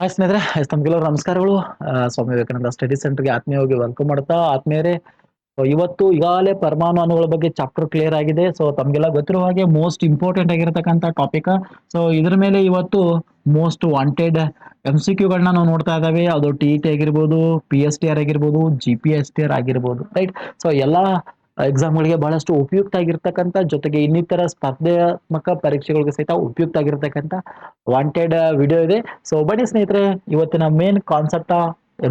Hi ಸ್ನೇಹಿತರೆ, ತಮ್ಗೆಲ್ಲರೂ ನಮಸ್ಕಾರಗಳು. Swami Vivekananda study ಸೆಂಟರ್ಗೆ ಆತ್ಮೀಯವಾಗಿ ವೆಲ್ಕಮ್ ಮಾಡ್ತಾ, ಆತ್ಮೀಯರೇ, ಇವತ್ತು ಈಗಾಗಲೇ ಪರಮಾಣು ಅಣುಗಳ ಬಗ್ಗೆ ಚಾಪ್ಟರ್ ಕ್ಲಿಯರ್ ಆಗಿದೆ. ಸೊ ತಮ್ಗೆಲ್ಲ ಗೊತ್ತಿರುವ ಹಾಗೆ ಮೋಸ್ಟ್ ಇಂಪಾರ್ಟೆಂಟ್ ಆಗಿರತಕ್ಕಂತ ಟಾಪಿಕ್. ಸೊ ಇದ್ರ ಮೇಲೆ ಇವತ್ತು ಮೋಸ್ಟ್ ವಾಂಟೆಡ್ MCQಗಳನ್ನ ನಾವು ನೋಡ್ತಾ ಇದ್ದಾವೆ. ಅದು TET ಆಗಿರ್ಬೋದು, PSTR ಆಗಿರ್ಬೋದು, GPSTR ಆಗಿರ್ಬೋದು, ರೈಟ್. ಸೊ ಎಲ್ಲಾ ಎಕ್ಸಾಮ್ಗಳಿಗೆ ಬಹಳಷ್ಟು ಉಪಯುಕ್ತ ಆಗಿರ್ತಕ್ಕಂಥ, ಜೊತೆಗೆ ಇನ್ನಿತರ ಸ್ಪರ್ಧಾತ್ಮಕ ಪರೀಕ್ಷೆಗಳಿಗೆ ಸಹಿತ ಉಪಯುಕ್ತ ಆಗಿರ್ತಕ್ಕಂಥ ವಾಂಟೆಡ್ ವಿಡಿಯೋ ಇದೆ. ಸೊ ಬನ್ನಿ ಸ್ನೇಹಿತರೆ, ಇವತ್ತಿನ ಮೇನ್ ಕಾನ್ಸೆಪ್ಟ್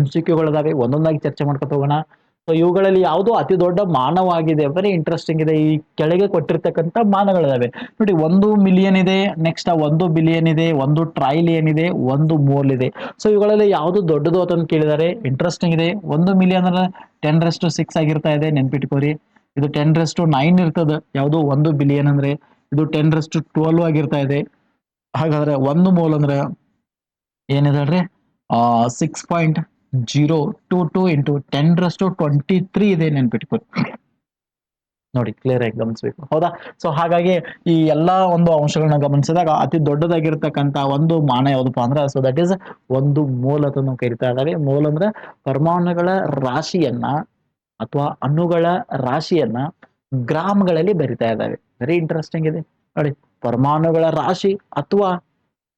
MCQಗಳಿದಾವೆ, ಒಂದೊಂದಾಗಿ ಚರ್ಚೆ ಮಾಡ್ಕೊತ ಹೋಗೋಣ. ಸೊ ಇವುಗಳಲ್ಲಿ ಯಾವುದು ಅತಿ ದೊಡ್ಡ ಮಾನವ ಆಗಿದೆ, ವೆರಿ ಇಂಟ್ರೆಸ್ಟಿಂಗ್ ಇದೆ. ಈ ಕೆಳಗೆ ಕೊಟ್ಟಿರ್ತಕ್ಕಂಥ ಮಾನಗಳಿದಾವೆ ನೋಡಿ. 1 ಮಿಲಿಯನ್ ಇದೆ, ನೆಕ್ಸ್ಟ್ 1 ಬಿಲಿಯನ್ ಇದೆ, 1 ಟ್ರೈಲಿಯನ್ ಇದೆ, 1 ಮೋಲ್ ಇದೆ. ಸೊ ಇವುಗಳಲ್ಲಿ ಯಾವುದು ದೊಡ್ಡದು ಅಂತ ಕೇಳಿದ್ದಾರೆ. ಇಂಟ್ರೆಸ್ಟಿಂಗ್ ಇದೆ. 1 ಮಿಲಿಯನ್ ಅಂದ್ರೆ 10⁶ ಆಗಿರ್ತಾ ಇದೆ, ನೆನ್ಪಿಟ್ಕೋರಿ. ಇದು 10⁹ ಇರ್ತದೆ ಯಾವುದು 1 ಬಿಲಿಯನ್ ಅಂದ್ರೆ. ಇದು 10⁻12 ಆಗಿರ್ತಾ ಇದೆ. ಹಾಗಾದ್ರೆ 1 ಮೋಲ್ ಅಂದ್ರೆ ಏನಿದೆ ಹೇಳ್ರಿ, 6.022 ಇಂಟು 10⁻23 ಇದೆ, ನೆನ್ಪಿಟ್ಕೊಳ್ಳಿ. ನೋಡಿ, ಕ್ಲಿಯರ್ ಆಗಿ ಗಮನಿಸಬೇಕು, ಹೌದಾ? ಸೊ ಹಾಗಾಗಿ ಈ ಎಲ್ಲಾ ಒಂದು ಅಂಶಗಳನ್ನ ಗಮನಿಸಿದಾಗ ಅತಿ ದೊಡ್ಡದಾಗಿರ್ತಕ್ಕಂತ ಒಂದು ಮಾನ ಯಾವ್ದಪ್ಪ ಅಂದ್ರೆ, ಸೊ ದಟ್ ಈಸ್ 1 ಮೋಲ್ ಅಂತ ನಾವು ಕರಿತಾ ಇದ್ದಾವೆ. ಮೋಲ್ ಅಂದ್ರೆ ಪರಮಾಣುಗಳ ರಾಶಿಯನ್ನ ಅಥವಾ ಅಣುಗಳ ರಾಶಿಯನ್ನ ಗ್ರಾಮ್ಗಳಲ್ಲಿ ಬರಿತಾ ಇದ್ದಾವೆ. ವೆರಿ ಇಂಟ್ರೆಸ್ಟಿಂಗ್ ಇದೆ ನೋಡಿ. ಪರಮಾಣುಗಳ ರಾಶಿ ಅಥವಾ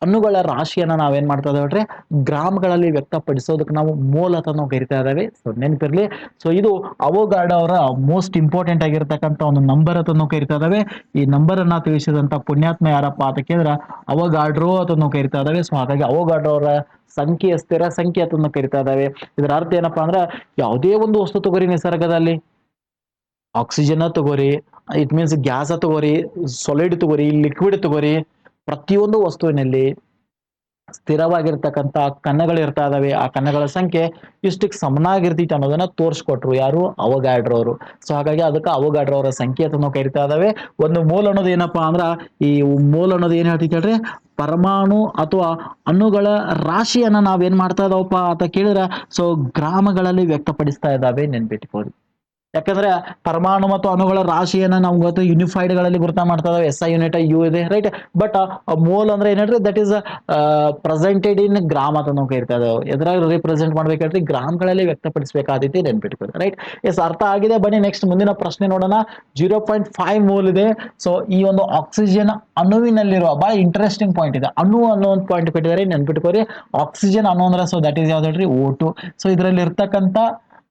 ಅಣುಗಳ ರಾಶಿಯನ್ನ ನಾವೇನ್ ಮಾಡ್ತಾ ಇದ್ದೇವೆ ಹೇಳ್ರಿ, ಗ್ರಾಮ್ಗಳಲ್ಲಿ ವ್ಯಕ್ತಪಡಿಸೋದಕ್ಕೆ ನಾವು ಮೋಲ್ ಅಂತ ನಾವು ಕರಿತಾ ಇದ್ದೇವೆ. ಸೊ ನೆನಪಿರ್ಲಿ. ಸೊ ಇದು ಅವೋಗಾರ್ಡೋ ಅವರ ಮೋಸ್ಟ್ ಇಂಪಾರ್ಟೆಂಟ್ ಆಗಿರ್ತಕ್ಕಂಥ ಒಂದು ನಂಬರ್ ಅಂತ ನಾವು ಕರಿತಾ ಇದ್ದೇವೆ. ಈ ನಂಬರ್ ಅನ್ನ ತಿಳಿಸಿದಂತ ಪುಣ್ಯಾತ್ಮ ಯಾರಪ್ಪ ಅಂತ ಕೇಳಿದ್ರೆ ಅವೋಗಾಡ್ರೋ ಅಂತ ನಾವು ಕರಿತಾ ಇದ್ದೇವೆ. ಸೊ ಹಾಗಾಗಿ ಅವೋಗಾಡ್ರೋ ಅವರ ಸಂಖ್ಯೆ, ಸ್ಥಿರ ಸಂಖ್ಯೆ ಅಂತ ನಾವು ಕರಿತಾ ಇದ್ದೇವೆ. ಇದರ ಅರ್ಥ ಏನಪ್ಪಾ ಅಂದ್ರೆ, ಯಾವುದೇ ಒಂದು ವಸ್ತು ತಗೋರಿ ನಿಸರ್ಗದಲ್ಲಿ, ಆಕ್ಸಿಜನ್ ತಗೋರಿ, ಇಟ್ ಮೀನ್ಸ್ ಗ್ಯಾಸ್ ತಗೋರಿ, ಸಾಲಿಡ್ ತಗೋರಿ, ಲಿಕ್ವಿಡ್ ತಗೋರಿ, ಪ್ರತಿಯೊಂದು ವಸ್ತುವಿನಲ್ಲಿ ಸ್ಥಿರವಾಗಿರ್ತಕ್ಕಂಥ ಕಣಗಳು ಇರ್ತಾ ಇದಾವೆ. ಆ ಕಣಗಳ ಸಂಖ್ಯೆ ಇಷ್ಟಕ್ಕೆ ಸಮನಾಗಿರ್ತೈತೆ ಅನ್ನೋದನ್ನ ತೋರಿಸ್ಕೊಟ್ರು ಯಾರು, ಅವೋಗಾಡ್ರೋ ಅವರು. ಸೊ ಹಾಗಾಗಿ ಅದಕ್ಕೆ ಅವೋಗಾಡ್ರೋ ಅವರ ಸಂಖ್ಯೆ ಅಂತ ನಾವು ಕರಿತಾ ಇದಾವೆ. ಒಂದು ಮೋಲ್ ಅನ್ನೋದು ಏನಪ್ಪಾ ಅಂದ್ರ, ಈ ಮೋಲ್ ಅನ್ನೋದು ಏನ್ ಹೇಳ್ತೈತೆ ಹೇಳ್ರಿ, ಪರಮಾಣು ಅಥವಾ ಅಣುಗಳ ರಾಶಿಯನ್ನ ನಾವೇನ್ ಮಾಡ್ತಾ ಇದಾವಪ್ಪ ಅಂತ ಕೇಳಿದ್ರೆ, ಸೊ ಗ್ರಾಮಗಳಲ್ಲಿ ವ್ಯಕ್ತಪಡಿಸ್ತಾ ಇದ್ದಾವೆ, ನೆನ್ಪಿಟ್ಕೊಳ್ಳಿ. ಯಾಕಂದ್ರೆ ಪರಮಾಣು ಮತ್ತು ಅಣುಗಳ ರಾಶಿಯನ್ನ ನಾವು ಗೊತ್ತು ಯೂನಿಫೈಡ್ ಗಳಲ್ಲಿ ಗುರುತ ಮಾಡ್ತಾ ಇದಾವೆ. SI ಯೂನಿಟ್ ಯು ಇದೆ, ರೈಟ್. ಬಟ್ ಮೋಲ್ ಅಂದ್ರೆ ಏನ್ ಹೇಳ್ರಿ, that is presented in gram ಅಂತ ನಾವು ಕರಿತಾ ಇದ್ದೇವೆ. ಎದ್ರಾಗ ರಿಪ್ರೆಸೆಂಟ್ ಮಾಡ್ಬೇಕಾದ್ರೆ ಗ್ರಾಮ್ಗಳಲ್ಲಿ ವ್ಯಕ್ತಪಡಿಸಬೇಕಾದೈತಿ, ನೆನ್ಪಿಟ್ಕೊಳ್ಳಿ, ರೈಟ್. ಎಸ್, ಅರ್ಥ ಆಗಿದೆ. ಬನ್ನಿ ನೆಕ್ಸ್ಟ್ ಮುಂದಿನ ಪ್ರಶ್ನೆ ನೋಡೋಣ. 0.5 ಮೋಲ್ ಇದೆ. ಸೊ ಈ ಒಂದು ಆಕ್ಸಿಜನ್ ಅಣುವಿನಲ್ಲಿರುವ ಬಹಳ ಇಂಟ್ರೆಸ್ಟಿಂಗ್ ಪಾಯಿಂಟ್ ಇದೆ. ಅಣು ಅನ್ನೋ ಒಂದು ಪಾಯಿಂಟ್ ಕೊಟ್ಟಿದ್ದಾರೆ, ನೆನ್ಪಿಟ್ಕೋರಿ. ಆಕ್ಸಿಜನ್ ಅಣು ಅಂದ್ರೆ ಸೊ ದಟ್ ಈಸ್ ಯಾವ್ದು ಹೇಳ್ರಿ, O2. ಸೊ ಇದರಲ್ಲಿ ಇರ್ತಕ್ಕಂಥ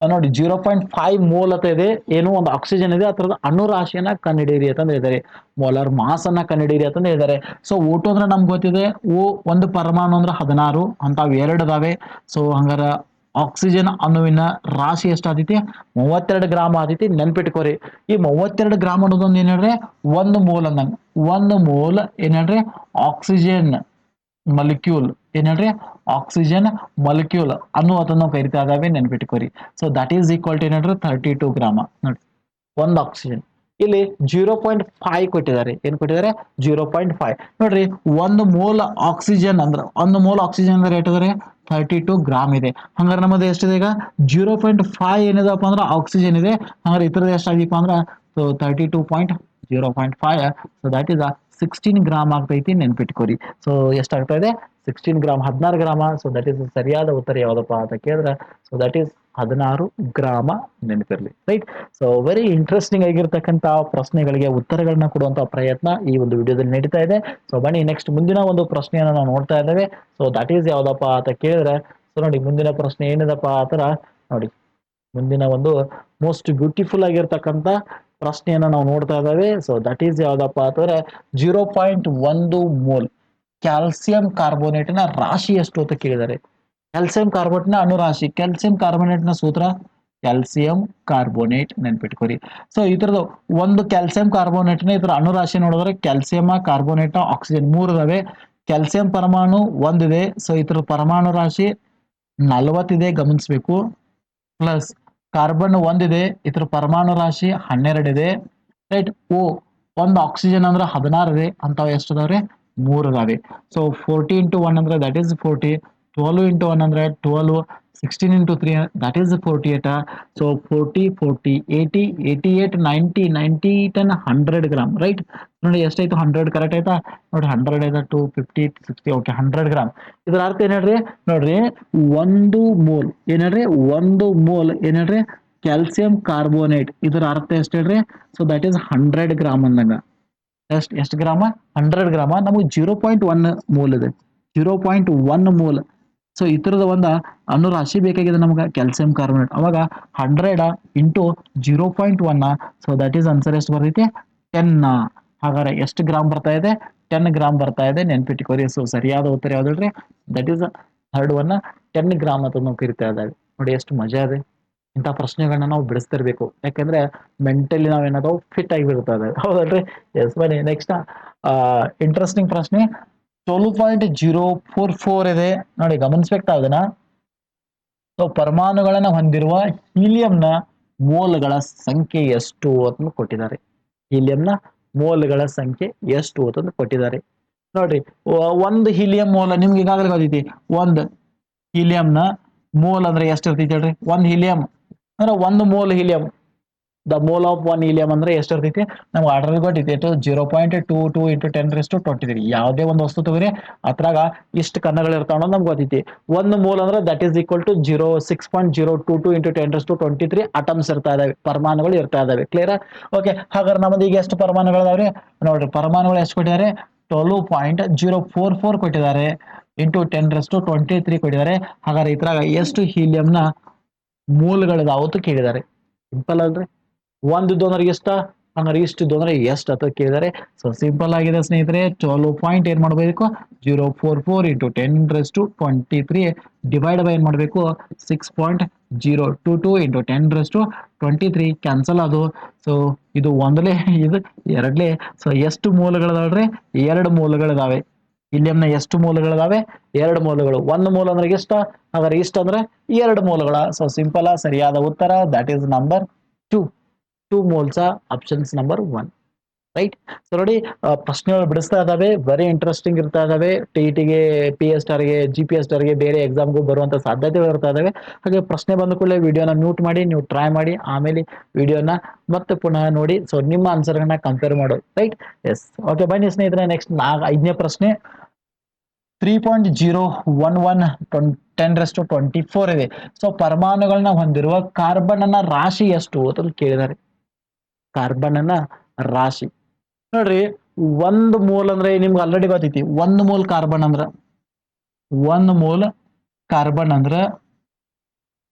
ನೋಡಿ 0.5 ಮೋಲ್ ಅಂತ ಇದೆ, ಏನು ಒಂದು ಆಕ್ಸಿಜನ್ ಇದೆ, ಅದರದ ಅಣುರಾಶಿಯನ್ನ ಕಂಡುಹಿಡಿಯಿರಿ ಅಂತ ಹೇಳಿದ್ದಾರೆ. ಮೋಲಾರ್ ಮಾಸ್ ಅನ್ನ ಕಂಡುಹಿಡಿಯಿರಿ ಅಂತ ಹೇಳಿದ್ದಾರೆ. ಸೊ O2 ಅಂದ್ರೆ ನಮ್ಗೆ ಗೊತ್ತಿದೆ, ಒಂದು ಪರಮಾಣು ಅಂದ್ರೆ 16 ಅಂತಾವ್ 2 ಅದಾವೆ. ಸೊ ಹಂಗಾರ ಆಕ್ಸಿಜನ್ ಅಣುವಿನ ರಾಶಿ ಎಷ್ಟಾದೈತಿ, 32 ಗ್ರಾಮ್ ಆದೈತಿ, ನೆನ್ಪಿಟ್ಕೋರಿ. ಈ 32 ಗ್ರಾಮ್ ಅನ್ನೋದೊಂದು ಏನ್ ಹೇಳ್ರಿ, 1 ಮೋಲ್ ಅಂದಂಗ. 1 ಮೋಲ್ ಏನ್ ಹೇಳ್ರಿ, ಆಕ್ಸಿಜನ್ ಮಲಿಕ್ಯೂಲ್, ಏನ್ ಹೇಳ್ರಿ, ಆಕ್ಸಿಜನ್ ಮಾಲಿಕ್ಯೂಲ್ ಅನ್ನು ಅದನ್ನು ಕರಿತಾ ಇದಾವೆ, ನೆನ್ಪಿಟ್ಕೋರಿ. So that is equal to ಏನ್ ಹೇಳ್ರಿ, 32 ಗ್ರಾಮ ನೋಡಿ, ಒಂದು ಆಕ್ಸಿಜನ್. ಇಲ್ಲಿ 0.5 ಕೊಟ್ಟಿದ್ದಾರೆ, ಏನ್ ಕೊಟ್ಟಿದ್ದಾರೆ, 0.5 ನೋಡ್ರಿ. 1 ಮೋಲ್ ಆಕ್ಸಿಜನ್ ಅಂದ್ರೆ, 1 ಮೋಲ್ ಆಕ್ಸಿಜನ್ ಅಂದ್ರೆ ಏಟಿದ್ದಾರೆ, 32 ಗ್ರಾಮ್ ಇದೆ. ಹಂಗಾರೆ ನಮ್ಮದು ಎಷ್ಟಿದೆ ಈಗ, 0.5 ಏನಿದೆಪ್ಪ ಅಂದ್ರೆ ಆಕ್ಸಿಜನ್ ಇದೆ. ಹಂಗಾರೆ ಇತರದ ಎಷ್ಟಾಗಿಪ್ಪ ಅಂದ್ರೆ, so 32.0.5. So that is 16 gram ಆಗ್ತೈತಿ, ನೆನ್ಪಿಟ್ಕೋರಿ. ಸೊ ಎಷ್ಟಾಗ್ತಾ ಇದೆ, 16 ಗ್ರಾಮ್, 16 ಗ್ರಾಮ. ಸೊ ದಟ್ ಈಸ್ ಸರಿಯಾದ ಉತ್ತರ ಯಾವ್ದಪ್ಪ ಅಂತ ಕೇಳಿದ್ರೆ, ಸೊ ದಟ್ ಈಸ್ 16 ಗ್ರಾಮ, ನೆನಪಿರ್ಲಿ, ರೈಟ್. ಸೊ ವೆರಿ ಇಂಟ್ರೆಸ್ಟಿಂಗ್ ಆಗಿರ್ತಕ್ಕಂಥ ಪ್ರಶ್ನೆಗಳಿಗೆ ಉತ್ತರಗಳನ್ನ ಕೊಡುವಂತಹ ಪ್ರಯತ್ನ ಈ ಒಂದು ವಿಡಿಯೋದಲ್ಲಿ ನಡೀತಾ ಇದೆ. ಸೊ ಬನ್ನಿ ನೆಕ್ಸ್ಟ್ ಮುಂದಿನ ಒಂದು ಪ್ರಶ್ನೆಯನ್ನ ನಾವು ನೋಡ್ತಾ ಇದ್ದೇವೆ. ಸೊ ದಟ್ ಈಸ್ ಯಾವ್ದಪ್ಪ ಅಂತ ಕೇಳಿದ್ರೆ, ಸೊ ನೋಡಿ ಮುಂದಿನ ಪ್ರಶ್ನೆ ಏನಿದಪ್ಪ ಆತರ ನೋಡಿ. ಮುಂದಿನ ಒಂದು ಮೋಸ್ಟ್ ಬ್ಯೂಟಿಫುಲ್ ಆಗಿರ್ತಕ್ಕಂಥ ಪ್ರಶ್ನೆಯನ್ನ ನಾವು ನೋಡ್ತಾ ಇದ್ದೇವೆ. ಸೊ ದಟ್ ಈಸ್ ಯಾವ್ದಪ್ಪ ಅಂತಂದ್ರೆ, 0.1 ಮೋಲ್ ಕ್ಯಾಲ್ಸಿಯಂ ಕಾರ್ಬೋನೇಟ್ ನ ರಾಶಿ ಎಷ್ಟು ಅಂತ ಕೇಳಿದ್ದಾರೆ. ಕ್ಯಾಲ್ಸಿಯಂ ಕಾರ್ಬೋನೇಟ್ ನ ಅಣುರಾಶಿ, ಕ್ಯಾಲ್ಸಿಯಂ ಕಾರ್ಬೋನೇಟ್ ನ ಸೂತ್ರ ಕ್ಯಾಲ್ಸಿಯಂ ಕಾರ್ಬೋನೇಟ್, ನೆನ್ಪಿಟ್ಕೋರಿ. ಸೊ ಇತರದ್ದು ಒಂದು ಕ್ಯಾಲ್ಸಿಯಂ ಕಾರ್ಬೋನೇಟ್ ನ ಇದರ ಅಣುರಾಶಿ ನೋಡಿದ್ರೆ, ಕ್ಯಾಲ್ಸಿಯಂ ಕಾರ್ಬೋನೇಟ್ ಆಕ್ಸಿಜನ್ 3 ಇದಾವೆ. ಕ್ಯಾಲ್ಸಿಯಂ ಪರಮಾಣು ಒಂದಿದೆ. ಸೊ ಇತರ ಪರಮಾಣು ರಾಶಿ 40 ಇದೆ, ಗಮನಿಸಬೇಕು. ಪ್ಲಸ್ ಕಾರ್ಬನ್ ಒಂದಿದೆ, ಇತರ ಪರಮಾಣು ರಾಶಿ 12 ಇದೆ, ರೈಟ್. ಒಂದು ಆಕ್ಸಿಜನ್ ಅಂದ್ರೆ 16 ಇದೆ, ಅಂತಾವ್ ಎಷ್ಟು ಅದಾವ್ರಿ, 3 ಅದಾವೆ. ಸೊ 40 × 1 ಅಂದ್ರೆ ದಟ್ ಈಸ್ 40, 12 × 1 ಅಂದ್ರೆ 12, 16 into 3, that is 48. So 40, 40, 80, 88, 90, 90, 10, 100 gram, right? ನೋಡಿ ಎಷ್ಟಾಯ್ತು 100 ಕರೆಕ್ಟ್ ಆಯ್ತಾ ನೋಡಿ 100 ಆಯ್ತಾ 250 60 ಓಕೆ 100 ಗ್ರಾಮ್. ಇದ್ರ ಅರ್ಥ ಏನ್ ಹೇಳ್ರಿ ನೋಡ್ರಿ ಒಂದು ಮೋಲ್ ಏನ್ ಹೇಳ್ರಿ ಒಂದು ಮೋಲ್ ಏನ್ ಹೇಳ್ರಿ ಕ್ಯಾಲ್ಸಿಯಂ ಕಾರ್ಬೋನೇಟ್ ಇದರ ಅರ್ಥ ಎಷ್ಟು ಹೇಳ್ರಿ ಸೊ ದಟ್ ಈಸ್ 100 ಗ್ರಾಮ್ ಅಂದಂಗ ಎಷ್ಟು ಗ್ರಾಮ 100 ಗ್ರಾಮ ನಮಗೆ 0.1 ಮೋಲ್ ಇದೆ 0.1 ಮೋಲ್. ಸೊ ಈ ತರದ ಒಂದು ಅಣುರಾಶಿ ಬೇಕಾಗಿದೆ ನಮ್ಗೆ ಕ್ಯಾಲ್ಸಿಯಂ ಕಾರ್ಬೋನೇಟ್ ಅವಾಗ 100 into 0.1 so that is answer ಎಷ್ಟು ಬರ್ತೈತಿ 10. ಹಾಗಾದ್ರೆ ಎಷ್ಟು ಗ್ರಾಮ್ ಬರ್ತಾ ಇದೆ 10 ಗ್ರಾಮ್ ಬರ್ತಾ ಇದೆ ನೆನ್ಪಿಟ್ಕೋರಿ. ಸೊ ಸರಿಯಾದ ಉತ್ತರ ಯಾವ್ದು ಹೇಳ್ರಿ that is third one 10 gram ಅಂತ ನಾವು ಕರಿತಾ ಇದ್ದಾವೆ. ನೋಡಿ ಎಷ್ಟು ಮಜಾ ಇದೆ ಇಂಥ ಪ್ರಶ್ನೆಗಳನ್ನ ನಾವು ಬಿಡಿಸ್ತಿರ್ಬೇಕು ಯಾಕಂದ್ರೆ ಮೆಂಟಲಿ ನಾವೇನಾದ್ರು ಫಿಟ್ ಆಗಿ ಬಿಡ್ತಾ ಇದ್ದಾವೆ ಹೌದಲ್ರಿ. ಎಸ್ ಬನ್ನಿ ನೆಕ್ಸ್ಟ್ ಇಂಟ್ರೆಸ್ಟಿಂಗ್ ಪ್ರಶ್ನೆ 12.044 ಇದೆ ನೋಡಿ ಗಮನಿಸ್ಬೇಕಾ ಅದನ್ನ. ಸೊ ಪರಮಾಣುಗಳನ್ನ ಹೊಂದಿರುವ ಹೀಲಿಯಂನ ಮೋಲ್ಗಳ ಸಂಖ್ಯೆ ಎಷ್ಟು ಅಂತ ಕೊಟ್ಟಿದ್ದಾರೆ. ಹೀಲಿಯಂನ ಮೋಲ್ಗಳ ಸಂಖ್ಯೆ ಎಷ್ಟು ಅಂತ ಕೊಟ್ಟಿದ್ದಾರೆ ನೋಡ್ರಿ. ಒಂದು ಹೀಲಿಯಂ ಮೋಲ್ ನಿಮ್ಗೆ ಈಗಾಗಲೇ ಗೊತ್ತೈತಿ ಒಂದು ಹೀಲಿಯಂನ ಮೋಲ್ ಅಂದ್ರೆ ಎಷ್ಟು ಇರ್ತೈತಿ ಹೇಳ್ರಿ. ಒಂದು ಹೀಲಿಯಂ ಅಂದ್ರೆ ಒಂದು mole helium the mole of one helium ಅಂದ್ರೆ ಎಷ್ಟು ಇರ್ತೈತಿ ನಮ್ಗೆ ಆರ್ಡರ್ ಗೊತ್ತೈತಿ 0.22 ಇಂಟು 10⁻23. ಯಾವುದೇ ಒಂದು ವಸ್ತು ತಗೋರಿ ಅದ್ರಾಗ ಇಷ್ಟು ಕಣಗಳು ಇರ್ತಾವ ಅನ್ನೋದು ನಮ್ಗೆ ಗೊತ್ತೈತಿ. ಒಂದು ಮೋಲ್ ಅಂದ್ರೆ that is equal to 6.022 into 10⁻23 atoms ಇರ್ತಾ ಇದಾವೆ ಪರಮಾಣುಗಳು ಇರ್ತಾ ಇದಾವೆ. Clear okay. ಹಾಗಾದ್ರೆ ನಮ್ಮದು ಈಗ ಎಷ್ಟು ಪರಮಾಣುಗಳು ಇದಾವ್ರಿ ನೋಡ್ರಿ ಪರಮಾಣುಗಳು ಎಷ್ಟು ಕೊಟ್ಟಿದ್ದಾರೆ 12.044 ಕೊಟ್ಟಿದ್ದಾರೆ ಇಂಟು 10⁻23 ಕೊಟ್ಟಿದ್ದಾರೆ. ಹಾಗಾದ್ರೆ ಇದ್ರಾಗ ಎಷ್ಟು ಹೀಲಿಯಂನ ಮೂಲಗಳಿದಾವ ಅಂತ ಕೇಳಿದ್ದಾರೆ. ಸಿಂಪಲ್ ಅಲ್ರಿ ಒಂದಿದ್ದು ಅಂದ್ರೆ ಎಷ್ಟ ಹಂಗಾರೆ ಇಷ್ಟಿದ್ದು ಅಂದ್ರೆ ಎಷ್ಟು ಅಂತ ಕೇಳಿದರೆ. ಸೊ ಸಿಂಪಲ್ ಆಗಿದೆ ಸ್ನೇಹಿತರೆ 12 ಪಾಯಿಂಟ್ ಏನ್ ಮಾಡ್ಬೇಕು 044 ಇಂಟು 10⁻23 ಡಿವೈಡ್ ಬೈ ಏನ್ ಮಾಡ್ಬೇಕು 6.022 ಇಂಟು 10⁻23 ಕ್ಯಾನ್ಸಲ್ ಅದು. ಸೊ ಇದು ಒಂದಲೇ ಇದು ಎರಡ್ಲೇ. ಸೊ ಎಷ್ಟು ಮೂಲಗಳಿದಾವ್ರಿ 2 ಮೂಲಗಳಿದಾವೆ. ಇಲ್ಲಿಯಂನ ಎಷ್ಟು ಮೂಲಗಳಿದಾವೆ 2 ಮೂಲಗಳು. ಒಂದು ಮೂಲ ಅಂದ್ರೆ ಎಷ್ಟ ಹಾಗಾದ್ರೆ ಇಷ್ಟ ಅಂದ್ರೆ 2 ಮೂಲಗಳ. ಸೊ ಸಿಂಪಲ್ ಸರಿಯಾದ ಉತ್ತರ that is number 2 moles options number 1 right. So ನೋಡಿ ಪ್ರಶ್ನೆಗಳು ಬಿಡಿಸ್ತಾ ಇದಾವೆ ವೆರಿ ಇಂಟ್ರೆಸ್ಟಿಂಗ್ ಇರ್ತಾ ಇದಾವೆ. ಟಿಇಟಿಗೆ PSR ಗೆ GPSR ಗೆ ಬೇರೆ ಎಕ್ಸಾಮ್ಗೂ ಬರುವಂತ ಸಾಧ್ಯತೆಗಳು ಇರ್ತಾ ಇದಾವೆ. ಹಾಗೆ ಪ್ರಶ್ನೆ ಬಂದ ಕೂಡಲೇ ವಿಡಿಯೋನ ಮ್ಯೂಟ್ ಮಾಡಿ ನೀವು ಟ್ರೈ ಮಾಡಿ ಆಮೇಲೆ ವಿಡಿಯೋನ ಮತ್ತೆ ಪುನಃ ನೋಡಿ ಸೊ ನಿಮ್ಮ ಆನ್ಸರ್ಗಳನ್ನ ಕಂಪೇರ್ ಮಾಡೋದು ರೈಟ್. ಎಸ್ ಓಕೆ ಬನ್ನಿ ಸ್ನೇಹಿತರೆ ನೆಕ್ಸ್ಟ್ 5ನೇ ಪ್ರಶ್ನೆ 3.011 10⁻24 ಇದೆ. ಸೊ ಪರಮಾಣುಗಳನ್ನ ಹೊಂದಿರುವ ಕಾರ್ಬನ್ ಅನ್ನ ರಾಶಿ ಎಷ್ಟು ಅಂತ ಕೇಳಿದ್ದಾರೆ. ಕಾರ್ಬನ್ ಅನ್ನ ರಾಶಿ ನೋಡ್ರಿ ಒಂದು ಮೋಲ್ ಅಂದ್ರೆ ನಿಮ್ಗೆ ಆಲ್ರೆಡಿ ಗೊತ್ತೈತಿ ಒಂದು ಮೋಲ್ ಕಾರ್ಬನ್ ಅಂದ್ರ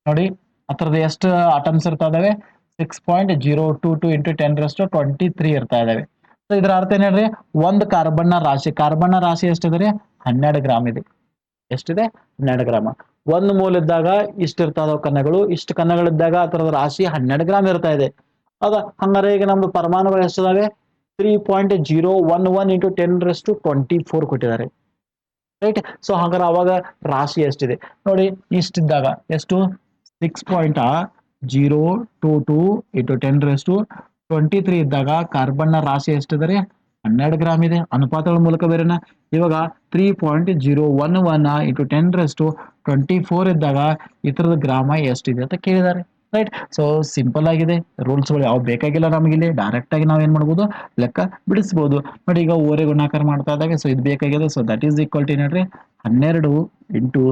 ನೋಡಿ ಅದ್ರದ್ದು ಎಷ್ಟು ಅಟಮ್ಸ್ ಇರ್ತಾ ಇದಾವೆ 6.022 ಇಂಟು 10⁻23 ಇರ್ತಾ ಇದಾವೆ. ಸೊ ಇದ್ರ ಅರ್ಥ ಏನ್ ಹೇಳ್ರಿ ಒಂದು ಕಾರ್ಬನ್ ನ ರಾಶಿ ಎಷ್ಟಿದೆ 12 ಗ್ರಾಮ್ ಇದೆ. ಎಷ್ಟಿದೆ 12 ಗ್ರಾಮ. ಒಂದು ಮೋಲ್ ಇದ್ದಾಗ ಇಷ್ಟ ಇರ್ತಾ ಇದಾವ ಕಣಗಳು, ಇಷ್ಟು ಕಣಗಳಿದ್ದಾಗ ಅದರದ ರಾಶಿ 12 ಗ್ರಾಮ್ ಇರ್ತಾ ಇದೆ. ಅದ ಹಂಗಾರೆ ಈಗ ನಮ್ದು ಪರಮಾಣುಗಳು ಎಷ್ಟಿದಾವೆ 3.011 ಇಂಟು 10⁻24 ಕೊಟ್ಟಿದ್ದಾರೆ ರೈಟ್. ಸೊ ಹಾಗಾದ್ರೆ ಅವಾಗ ರಾಶಿ ಎಷ್ಟಿದೆ ನೋಡಿ ಇಷ್ಟಿದ್ದಾಗ ಎಷ್ಟು 6.022 ಇಂಟು 10⁻23 ಇದ್ದಾಗ ಕಾರ್ಬನ್ ನ ರಾಶಿ ಎಷ್ಟಿದೆ 12 ಗ್ರಾಮ್ ಇದೆ. ಅನುಪಾತಗಳ ಮೂಲಕ ಬೇರೆನ ಇವಾಗ 3.011 ಇಂಟು 10⁻24 ಇದ್ದಾಗ ಇತರದ ಗ್ರಾಮ ಎಷ್ಟಿದೆ ಅಂತ ಕೇಳಿದ್ದಾರೆ ರೈಟ್. ಸೊ ಸಿಂಪಲ್ ಆಗಿದೆ ರೂಲ್ಸ್ಗಳು ಯಾವ ಬೇಕಾಗಿಲ್ಲ ನಮಗೆ ಇಲ್ಲಿ ಡೈರೆಕ್ಟ್ ಆಗಿ ನಾವ್ ಏನ್ ಮಾಡ್ಬೋದು ಲೆಕ್ಕ ಬಿಡಿಸಬಹುದು ನೋಡಿ. ಈಗ ಓರೆ ಗುಣಾಕಾರ ಮಾಡ್ತಾ ಇದ್ದಾಗ ಸೊ ಇದು ಬೇಕಾಗಿದೆ. So that is equal to ಏನ್ರಿ 12 ಇಂಟು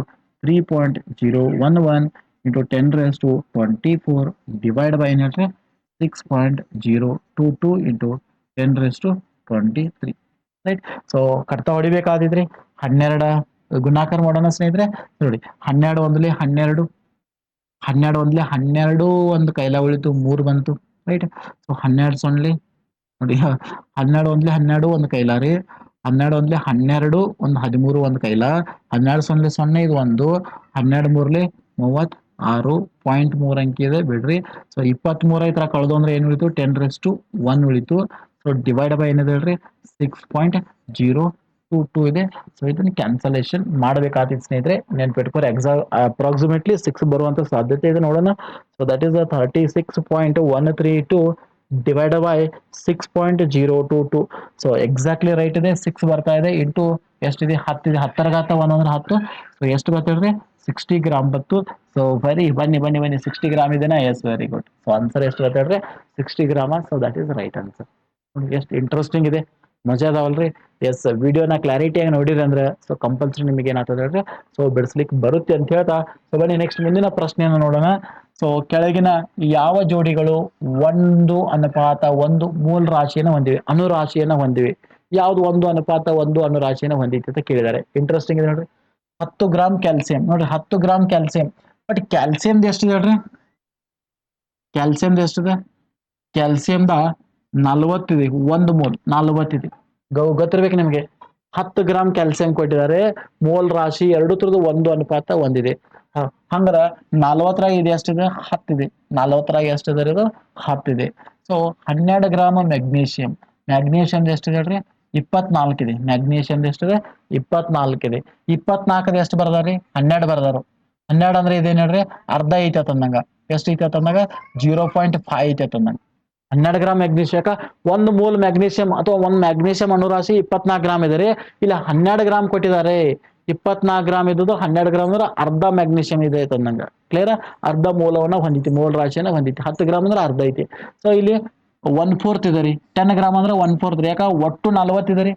3.011 ಇಂಟು 10⁻24 ಡಿವೈಡ್ ಬೈ ಏನ್ರಿ 6.022 ಇಂಟು 10⁻23 ರೈಟ್. ಸೊ ಕಡ್ತಾ ಹೊಡಿಬೇಕಾದಿದ್ರಿ 12 ಗುಣಾಕಾರ ಮಾಡೋಣ ಸ್ನೇಹಿತರೆ ನೋಡಿ 12 ಒಂದ್ಲಿ 12 ಒಂದು ಕೈಲ ಉಳಿತು 3 ಬಂತು ರೈಟ್. ಸೊ 12 ಸೊನ್ಲಿ ನೋಡಿ 12 ಒಂದ್ಲಿ 12 ಒಂದು ಕೈಲಾರಿ 12 ಒಂದ್ಲಿ 12 ಒಂದು 13 ಒಂದು ಕೈಲ 12 ಸೊನ್ಲಿ 0 ಇದು ಒಂದು 12 ಮೂರ್ಲಿ 36.3 ಅಂಕಿ ಇದೆ ಬಿಡ್ರಿ. ಸೊ 23 ಐತ್ರ ಕಳೆದು ಅಂದ್ರೆ ಏನ್ ಉಳಿತು 10⁻1 ಉಳಿತು. ಸೊ ಡಿವೈಡ್ ಬೈ ಏನಿದೆ ಹೇಳ್ರಿ 6.022 ಇದೆ. ಸೊ ಇದನ್ನ ಕ್ಯಾನ್ಸಲೇಷನ್ ಮಾಡಬೇಕಾಗ್ತದೆ ಸ್ನೇಹಿತರೆ ನೆನ್ಪಿಟ್ಕೋರಿ. ಅಪ್ರಾಕ್ಸಿಮೇಟ್ಲಿ 6 ಬರುವಂತ ಸಾಧ್ಯತೆ ಇದೆ ನೋಡೋಣ. So that is 36.132 divide by 6.022. So exactly right ಇದೆ 6 ಬರ್ತಾ ಇದೆ ಇಂಟು ಎಷ್ಟಿದೆ 10 ಇದೆ 10 ರ ಘಾತ 1 ಅಂದ್ರೆ 10. ಸೊ ಎಷ್ಟು ಗೊತ್ತಿರ್ರಿ 60 ಗ್ರಾಮ್ ಬತ್ತು. ಸೊ ಬನ್ನಿ ಬನ್ನಿ ಬನ್ನಿ 60 ಗ್ರಾಮ್ ಇದೆನಾ? Yes, very good. So answer ಎಷ್ಟು ಹೇಳ್ರಿ? 60 ಗ್ರಾಮ. So that is right answer. ಎಷ್ಟು ಇಂಟ್ರೆಸ್ಟಿಂಗ್ ಇದೆ, ಮಜಾ ಅದಾವಲ್ರಿ? ಎಸ್, ವಿಡಿಯೋನ ಕ್ಲಾರಿಟಿಯಾಗಿ ನೋಡಿರಿ ಅಂದ್ರೆ ಸೊ ಕಂಪಲ್ಸರಿ ನಿಮಗೆ ಏನಾಗ್ತದೆ ಹೇಳ್ರಿ, ಸೊ ಬಿಡಿಸ್ಲಿಕ್ಕೆ ಬರುತ್ತೆ ಅಂತ ಹೇಳ್ತಾ, ಸೊ ಬನ್ನಿ ನೆಕ್ಸ್ಟ್ ಮುಂದಿನ ಪ್ರಶ್ನೆಯನ್ನು ನೋಡೋಣ. ಸೊ ಕೆಳಗಿನ ಯಾವ ಜೋಡಿಗಳು 1:1 ಮೂಲ ರಾಶಿಯನ್ನು ಹೊಂದಿವೆ, ಅನುರಾಶಿಯನ್ನು ಹೊಂದಿವೆ? ಯಾವ್ದು 1:1 ಅನುರಾಶಿಯನ್ನು ಹೊಂದಿದೆ ಅಂತ ಕೇಳಿದ್ದಾರೆ. ಇಂಟ್ರೆಸ್ಟಿಂಗ್ ಇದೆ ನೋಡ್ರಿ. 10 ಗ್ರಾಮ್ ಕ್ಯಾಲ್ಸಿಯಂ ನೋಡ್ರಿ, 10 ಗ್ರಾಮ್ ಕ್ಯಾಲ್ಸಿಯಂ. ಬಟ್ ಕ್ಯಾಲ್ಸಿಯಂದು ಎಷ್ಟಿದೆ ಹೇಳ್ರಿ? ಕ್ಯಾಲ್ಸಿಯಂದು ಎಷ್ಟಿದೆ? ಕ್ಯಾಲ್ಸಿಯಂದ 40 ಇದೆ. 1 ಮೋಲ್ 40 ಇದೆ. ಗೊತ್ತಿರ್ಬೇಕು ನಿಮಗೆ. 10 ಗ್ರಾಮ್ ಕ್ಯಾಲ್ಸಿಯಂ ಕೊಟ್ಟಿದ್ದಾರೆ, ಮೋಲ್ ರಾಶಿ ಎರಡು ತರದ್ದು 1:1 ಇದೆ. ಹಂಗಾರ 40ರಾಗ ಇದು ಎಷ್ಟಿದೆ? 10 ಇದೆ. 40ರಾಗ ಎಷ್ಟಿದೆ? ಇದು 10 ಇದೆ. So 12 gram magnesium. ಮ್ಯಾಗ್ನೀಷಿಯಂ ಎಷ್ಟಿದೆ ಹೇಳ್ರಿ? 24 ಇದೆ. ಮ್ಯಾಗ್ನೀಷಿಯಂ ಎಷ್ಟಿದೆ? 24 ಇದೆ. 24 ಎಷ್ಟು ಬರ್ದಾರಿ? 12 ಬರ್ದಾರು. 12 ಅಂದ್ರೆ ಇದೇನ್ ಹೇಳ್ರಿ? ಅರ್ಧ ಐತೆ ತಂದಂಗ. ಎಷ್ಟು ಐತೆ ತಂದಾಗ? 0.5 ಐತೆ ತಂದಂಗ. 12 ಗ್ರಾಮ್ ಮ್ಯಾಗ್ನೀಷಿಯಕ 1 ಮೋಲ್ ಮ್ಯಾಗ್ನೀಷಿಯಂ ಅಥವಾ 1 ಮ್ಯಾಗ್ನೀಷಿಯಂ ಅನುರಾಶಿ 24 ಗ್ರಾಮ್ ಇದೆ ರೀ. ಇಲ್ಲಿ 12 ಗ್ರಾಮ್ ಕೊಟ್ಟಿದ್ದಾರೆ. 24 ಗ್ರಾಮ್ ಇದ್ದು 12 ಗ್ರಾಮ್ ಅಂದ್ರೆ ಅರ್ಧ ಮ್ಯಾಗ್ನೀಷಿಯಂ ಇದೆ ತಂದಂಗ. ಕ್ಲಿಯರ್? ಅರ್ಧ ಮೂಲವನ್ನ ಹೊಂದಿತಿ, ಮೋಲ್ ರಾಶಿಯನ್ನ ಹೊಂದಿತಿ. 10 ಗ್ರಾಮ್ ಅಂದ್ರೆ ಅರ್ಧ ಐತಿ. ಸೊ ಇಲ್ಲಿ 1/4 ಇದೆ ರೀ. 10 ಗ್ರಾಮ್ ಅಂದ್ರೆ 1/4 ರೀ. ಯಾಕ ಒಟ್ಟು 40 ಇದೆ ರೀ.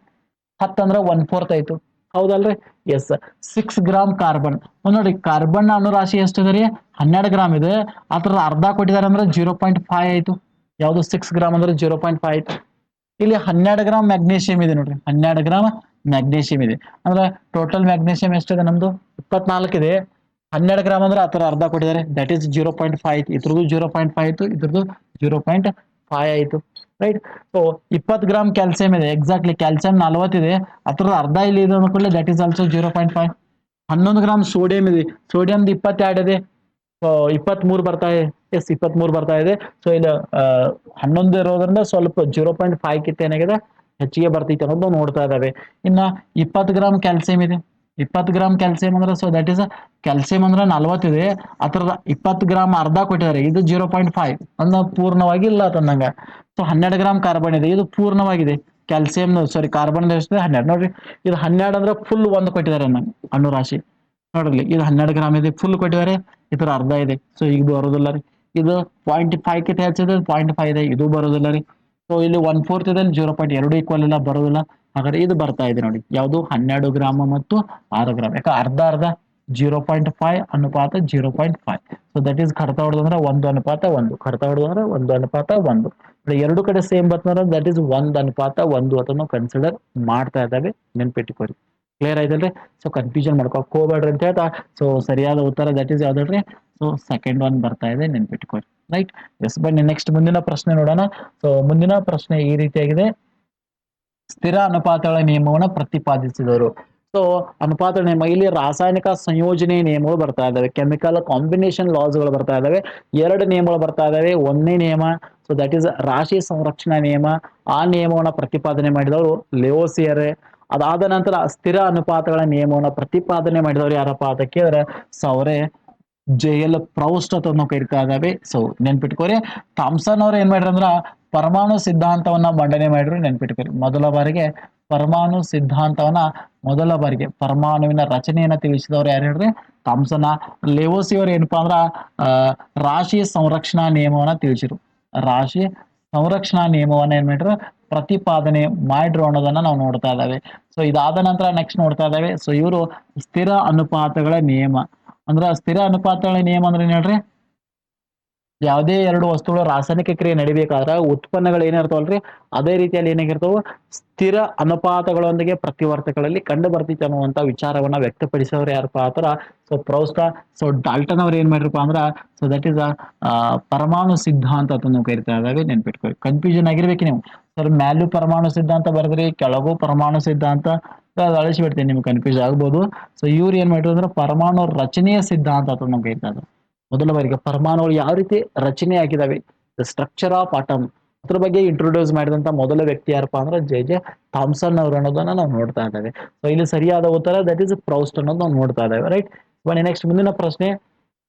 10 ಅಂದ್ರೆ 1/4 ಆಯ್ತು. ಹೌದಲ್ರಿ? ಎಸ್. 6 gram carbon. ನೋಡಿ, ಕಾರ್ಬನ್ ಅನುರಾಶಿ ಎಷ್ಟಿದೆ ರೀ? 12 ಗ್ರಾಮ್ ಇದೆ. ಅದ್ರ ಅರ್ಧ ಕೊಟ್ಟಿದ್ದಾರೆ ಅಂದ್ರೆ 0.5 ಆಯ್ತು. ಯಾವುದು? 6 ಗ್ರಾಮ್ ಅಂದ್ರೆ 0.5 ಆಯ್ತು. ಇಲ್ಲಿ 12 ಗ್ರಾಮ್ ಮ್ಯಾಗ್ನೀಷಿಯಂ ಇದೆ ನೋಡ್ರಿ. 12 ಗ್ರಾಮ್ ಮ್ಯಾಗ್ನೀಷಿಯಂ ಇದೆ. ಅಂದ್ರೆ ಟೋಟಲ್ ಮ್ಯಾಗ್ನೀಷಿಯಂ ಎಷ್ಟಿದೆ ನಮ್ದು? 24 ಇದೆ. 12 ಗ್ರಾಮ್ ಅಂದ್ರೆ ಆ ತರ ಅರ್ಧ ಕೊಟ್ಟಿದ್ದಾರೆ. ದಟ್ ಈಸ್ 0.5 ಆಯ್ತು. ಇದ್ರದ್ದು 0.5 ಆಯ್ತು, ಇದ್ರದ್ದು 0.5 ಆಯ್ತು. ರೈಟ್? ಸೊ 20 ಗ್ರಾಮ್ ಕ್ಯಾಲ್ಸಿಯಂ ಇದೆ. ಎಕ್ಸಾಕ್ಟ್ಲಿ ಕ್ಯಾಲ್ಸಿಯಂ 40 ಇದೆ. ಅದ್ರದ್ದು ಅರ್ಧ ಇಲ್ಲಿ ಇದೆ ಅನ್ಕೊಳ್ಳಿ. That is also 0.5. 11 gram sodium ಇದೆ. ಸೋಡಿಯಂದು 22 ಇದೆ. 23 ಬರ್ತಾ ಇದೆ. ಎಸ್, 23 ಬರ್ತಾ ಇದೆ. ಸೊ ಇಲ್ಲಿ 11 ಇರೋದ್ರಿಂದ ಸ್ವಲ್ಪ 0.5 ಕಿತ್ತ ಏನಾಗಿದೆ, ಹೆಚ್ಚಿಗೆ ಬರ್ತೈತೆ ಅನ್ನೋದು ನೋಡ್ತಾ ಇದ್ದಾವೆ. ಇನ್ನ 20 ಗ್ರಾಮ್ ಕ್ಯಾಲ್ಸಿಯಂ ಇದೆ. 20 ಗ್ರಾಮ್ ಕ್ಯಾಲ್ಸಿಯಂ ಅಂದ್ರೆ ಸೊ ದಟ್ ಈಸ್ ಕ್ಯಾಲ್ಸಿಯಂ ಅಂದ್ರೆ 40 ಇದೆ. ಅದ್ರದ 20 ಗ್ರಾಮ್ ಅರ್ಧ ಕೊಟ್ಟಿದ್ದಾರೆ. ಇದು 0.5 ಅಂದ್ರೆ ಪೂರ್ಣವಾಗಿ ಇಲ್ಲ ತಂದಂಗ. ಸೊ 12 ಗ್ರಾಮ್ ಕಾರ್ಬನ್ ಇದೆ. ಇದು ಪೂರ್ಣವಾಗಿದೆ. ಕ್ಯಾಲ್ಸಿಯಂ ಸಾರಿ ಕಾರ್ಬನ್ ಎಷ್ಟಿದೆ? 12 ನೋಡ್ರಿ. ಇದು 12 ಅಂದ್ರೆ ಫುಲ್ 1 ಕೊಟ್ಟಿದ್ದಾರೆ ನಂಗೆ ಅಣುರಾಶಿ. ನೋಡ್ರಿ, ಇದು 12 ಗ್ರಾಮ್ ಇದೆ, ಫುಲ್ ಕೊಟ್ಟಿದ್ದಾರೆ. ಇದ್ರ ಅರ್ಧ ಇದೆ. ಸೊ ಈಗ ಬರೋದಿಲ್ಲ ರೀ. ಇದು 0.5 ಕಿಂತ ಹೆಚ್ಚಿದೆ, 0.5 ಇದೆ. ಇದು ಬರೋದಿಲ್ಲ ರೀ. ಸೊ ಇಲ್ಲಿ 1/4 ಇದೆ, 0.2 ಈಕ್ವಲ್ ಇಲ್ಲ, ಬರೋದಿಲ್ಲ. ಹಾಗಾದ್ರೆ ಇದು ಬರ್ತಾ ಇದೆ ನೋಡಿ. ಯಾವುದು? 12 ಗ್ರಾಮ್ ಮತ್ತು 6 ಗ್ರಾಮ್. ಯಾಕೆ ಅರ್ಧ ಅರ್ಧ 0.5 ಅನುಪಾತ 0.5. ಸೊ ದಟ್ ಈಸ್ ಕಡ್ತಾ ಹೊಡೆದಂದ್ರೆ 1:1. ಕಡ್ತಾ ಹೊಡೆದಂದ್ರೆ 1:1. ಎರಡು ಕಡೆ ಸೇಮ್ ಬರ್ತಂದ್ರೆ ದಟ್ ಈಸ್ 1:1 ಅಂತ ನಾವು ಕನ್ಸಿಡರ್ ಮಾಡ್ತಾ ಇದ್ದಾವೆ. ನೆನ್ಪಿಟ್ಟುಕೋರಿ. ಕ್ಲಿಯರ್ ಆಯ್ತಲ್ರಿ? ಸೊ ಕನ್ಫ್ಯೂಷನ್ ಮಾಡ್ಕೊಕ್ ಹೋಗ್ಬೇಡ್ರಿ ಅಂತ ಹೇಳ್ತಾ, ಸೊ ಸರಿಯಾದ ಉತ್ತರ ದಟ್ ಈಸ್ ಯಾವ್ದಲ್ರಿ? ಸೊ ಸೆಕೆಂಡ್ ಒನ್ ಬರ್ತಾ ಇದೆ, ನೆನ್ಪಿಟ್ಕೊಳ್ಳಿ. ರೈಟ್? ಎಸ್, ಬನ್ನಿ ನೆಕ್ಸ್ಟ್ ಮುಂದಿನ ಪ್ರಶ್ನೆ ನೋಡೋಣ. ಸೊ ಮುಂದಿನ ಪ್ರಶ್ನೆ ಈ ರೀತಿಯಾಗಿದೆ. ಸ್ಥಿರ ಅನುಪಾತಗಳ ನಿಯಮವನ್ನು ಪ್ರತಿಪಾದಿಸಿದವರು. ಸೊ ಅನುಪಾತ ನಿಯಮ, ಇಲ್ಲಿ ರಾಸಾಯನಿಕ ಸಂಯೋಜನೆ ನಿಯಮಗಳು ಬರ್ತಾ ಇದಾವೆ. ಕೆಮಿಕಲ್ ಕಾಂಬಿನೇಷನ್ ಲಾಸ್ಗಳು ಬರ್ತಾ ಇದಾವೆ. 2 ನಿಯಮಗಳು ಬರ್ತಾ ಇದಾವೆ. 1ನೇ ನಿಯಮ ಸೊ ದಟ್ ಈಸ್ ರಾಶಿ ಸಂರಕ್ಷಣಾ ನಿಯಮ. ಆ ನಿಯಮವನ್ನು ಪ್ರತಿಪಾದನೆ ಮಾಡಿದವರು ಲೆವೋಸಿಯರ್. ಅದಾದ ನಂತರ ಸ್ಥಿರ ಅನುಪಾತಗಳ ನಿಯಮವನ್ನು ಪ್ರತಿಪಾದನೆ ಮಾಡಿದವರು ಯಾರಪ್ಪ ಅಂತ ಕೇಳಿದ್ರೆ ಸೌರೆ JL ಪ್ರೌಸ್ಟ್ ಅಂತ ನಾವು ಕರಿತಾ ಇದ್ದಾವೆ. ಸೊ ನೆನ್ಪಿಟ್ಕೋರಿ. ಥಾಮ್ಸನ್ ಅವ್ರು ಏನ್ ಮಾಡ್ರಿ ಅಂದ್ರ ಪರಮಾಣು ಸಿದ್ಧಾಂತವನ್ನ ಮಂಡನೆ ಮಾಡಿದ್ರು. ನೆನ್ಪಿಟ್ಕೋರಿ. ಮೊದಲ ಬಾರಿಗೆ ಪರಮಾಣು ಸಿದ್ಧಾಂತವನ್ನ ಪರಮಾಣುವಿನ ರಚನೆಯನ್ನ ತಿಳಿಸಿದವರು ಯಾರು ಹೇಳ್ರಿ? ಥಾಮ್ಸನ್. ಲೆವೋಸಿಯರ್ ಏನಪ್ಪಾ ಅಂದ್ರ ರಾಶಿ ಸಂರಕ್ಷಣಾ ನಿಯಮವನ್ನ ತಿಳಿಸಿರು. ರಾಶಿ ಸಂರಕ್ಷಣಾ ನಿಯಮವನ್ನ ಏನ್ ಮಾಡ್ರು? ಪ್ರತಿಪಾದನೆ ಮಾಡ್ರು ಅನ್ನೋದನ್ನ ನಾವು ನೋಡ್ತಾ ಇದ್ದಾವೆ. ಸೊ ಇದಾದ ನಂತರ ನೆಕ್ಸ್ಟ್ ನೋಡ್ತಾ ಇದ್ದಾವೆ. ಸೊ ಇವರು ಸ್ಥಿರ ಅನುಪಾತಗಳ ನಿಯಮ ಅಂದ್ರ ಸ್ಥಿರ ಅನುಪಾತಗಳ ನಿಯಮ ಅಂದ್ರೆ ಏನ್ ಹೇಳ್ರಿ? ಯಾವುದೇ 2 ವಸ್ತುಗಳು ರಾಸಾಯನಿಕ ಕ್ರಿಯೆ ನಡಿಬೇಕಾದ್ರೆ ಉತ್ಪನ್ನಗಳು ಏನಿರ್ತಾವಲ್ರಿ, ಅದೇ ರೀತಿಯಲ್ಲಿ ಏನಾಗಿರ್ತಾವ? ಸ್ಥಿರ ಅನುಪಾತಗಳೊಂದಿಗೆ ಪ್ರತಿವರ್ತಕಗಳಲ್ಲಿ ಕಂಡು ಬರ್ತಿತ್ತು ಅನ್ನುವಂತ ವಿಚಾರವನ್ನ ವ್ಯಕ್ತಪಡಿಸೋರು ಯಾರಪ್ಪ ಆತರ? ಸೊ ಪ್ರೌಸ್ಟ್. ಸೊ ಡಾಲ್ಟನ್ ಅವ್ರು ಏನ್ ಮಾಡಿರಪ್ಪ ಅಂದ್ರ ಸೊ ದಟ್ ಈಸ್ ಪರಮಾಣು ಸಿದ್ಧಾಂತ ಅಂತ ನಾವು ಕರಿತಾ ಇದ್ದಾವೆ. ನೆನ್ಪಿಟ್ಕೊಳ್ಳಿ. ಕನ್ಫ್ಯೂಷನ್ ಆಗಿರ್ಬೇಕು ನೀವು. ಸರ್ ಮ್ಯಾಲೂ ಪರಮಾಣು ಸಿದ್ಧಾಂತ ಬರೆದ್ರಿ, ಕೆಳಗೂ ಪರಮಾಣು ಸಿದ್ಧಾಂತ, ಅಳಿಸಿ ಬಿಡ್ತೀನಿ, ನಿಮ್ಗೆ ಕನ್ಫ್ಯೂಸ್ ಆಗ್ಬೋದು. ಸೊ ಇವ್ರು ಏನ್ ಮಾಡಿದ್ರು ಅಂದ್ರೆ ಪರಮಾಣು ರಚನೆಯ ಸಿದ್ಧಾಂತ ಅಂತ ನಾವು ಕರಿತಾ ಇದ್ದಾರೆ. ಮೊದಲ ಬಾರಿಗೆ ಪರಮಾಣುಗಳು ಯಾವ ರೀತಿ ರಚನೆ ಆಗಿದಾವೆ, ದ ಸ್ಟ್ರಕ್ಚರ್ ಆಫ್ ಆಟಮ್, ಅದ್ರ ಬಗ್ಗೆ ಇಂಟ್ರೊಡ್ಯೂಸ್ ಮಾಡಿದಂತ ಮೊದಲ ವ್ಯಕ್ತಿ ಯಾರಪ್ಪ ಅಂದ್ರೆ JJ ಥಾಮ್ಸನ್ ಅವರು ಅನ್ನೋದನ್ನ ನಾವು ನೋಡ್ತಾ ಇದ್ದೇವೆ. ಸೊ ಇಲ್ಲಿ ಸರಿಯಾದ ಉತ್ತರ ದಟ್ ಈಸ್ ಪ್ರೌಸ್ಟ್ ಅನ್ನೋದು ನಾವು ನೋಡ್ತಾ ಇದ್ದೇವೆ. ರೈಟ್? ಬನ್ನಿ ನೆಕ್ಸ್ಟ್ ಮುಂದಿನ ಪ್ರಶ್ನೆ.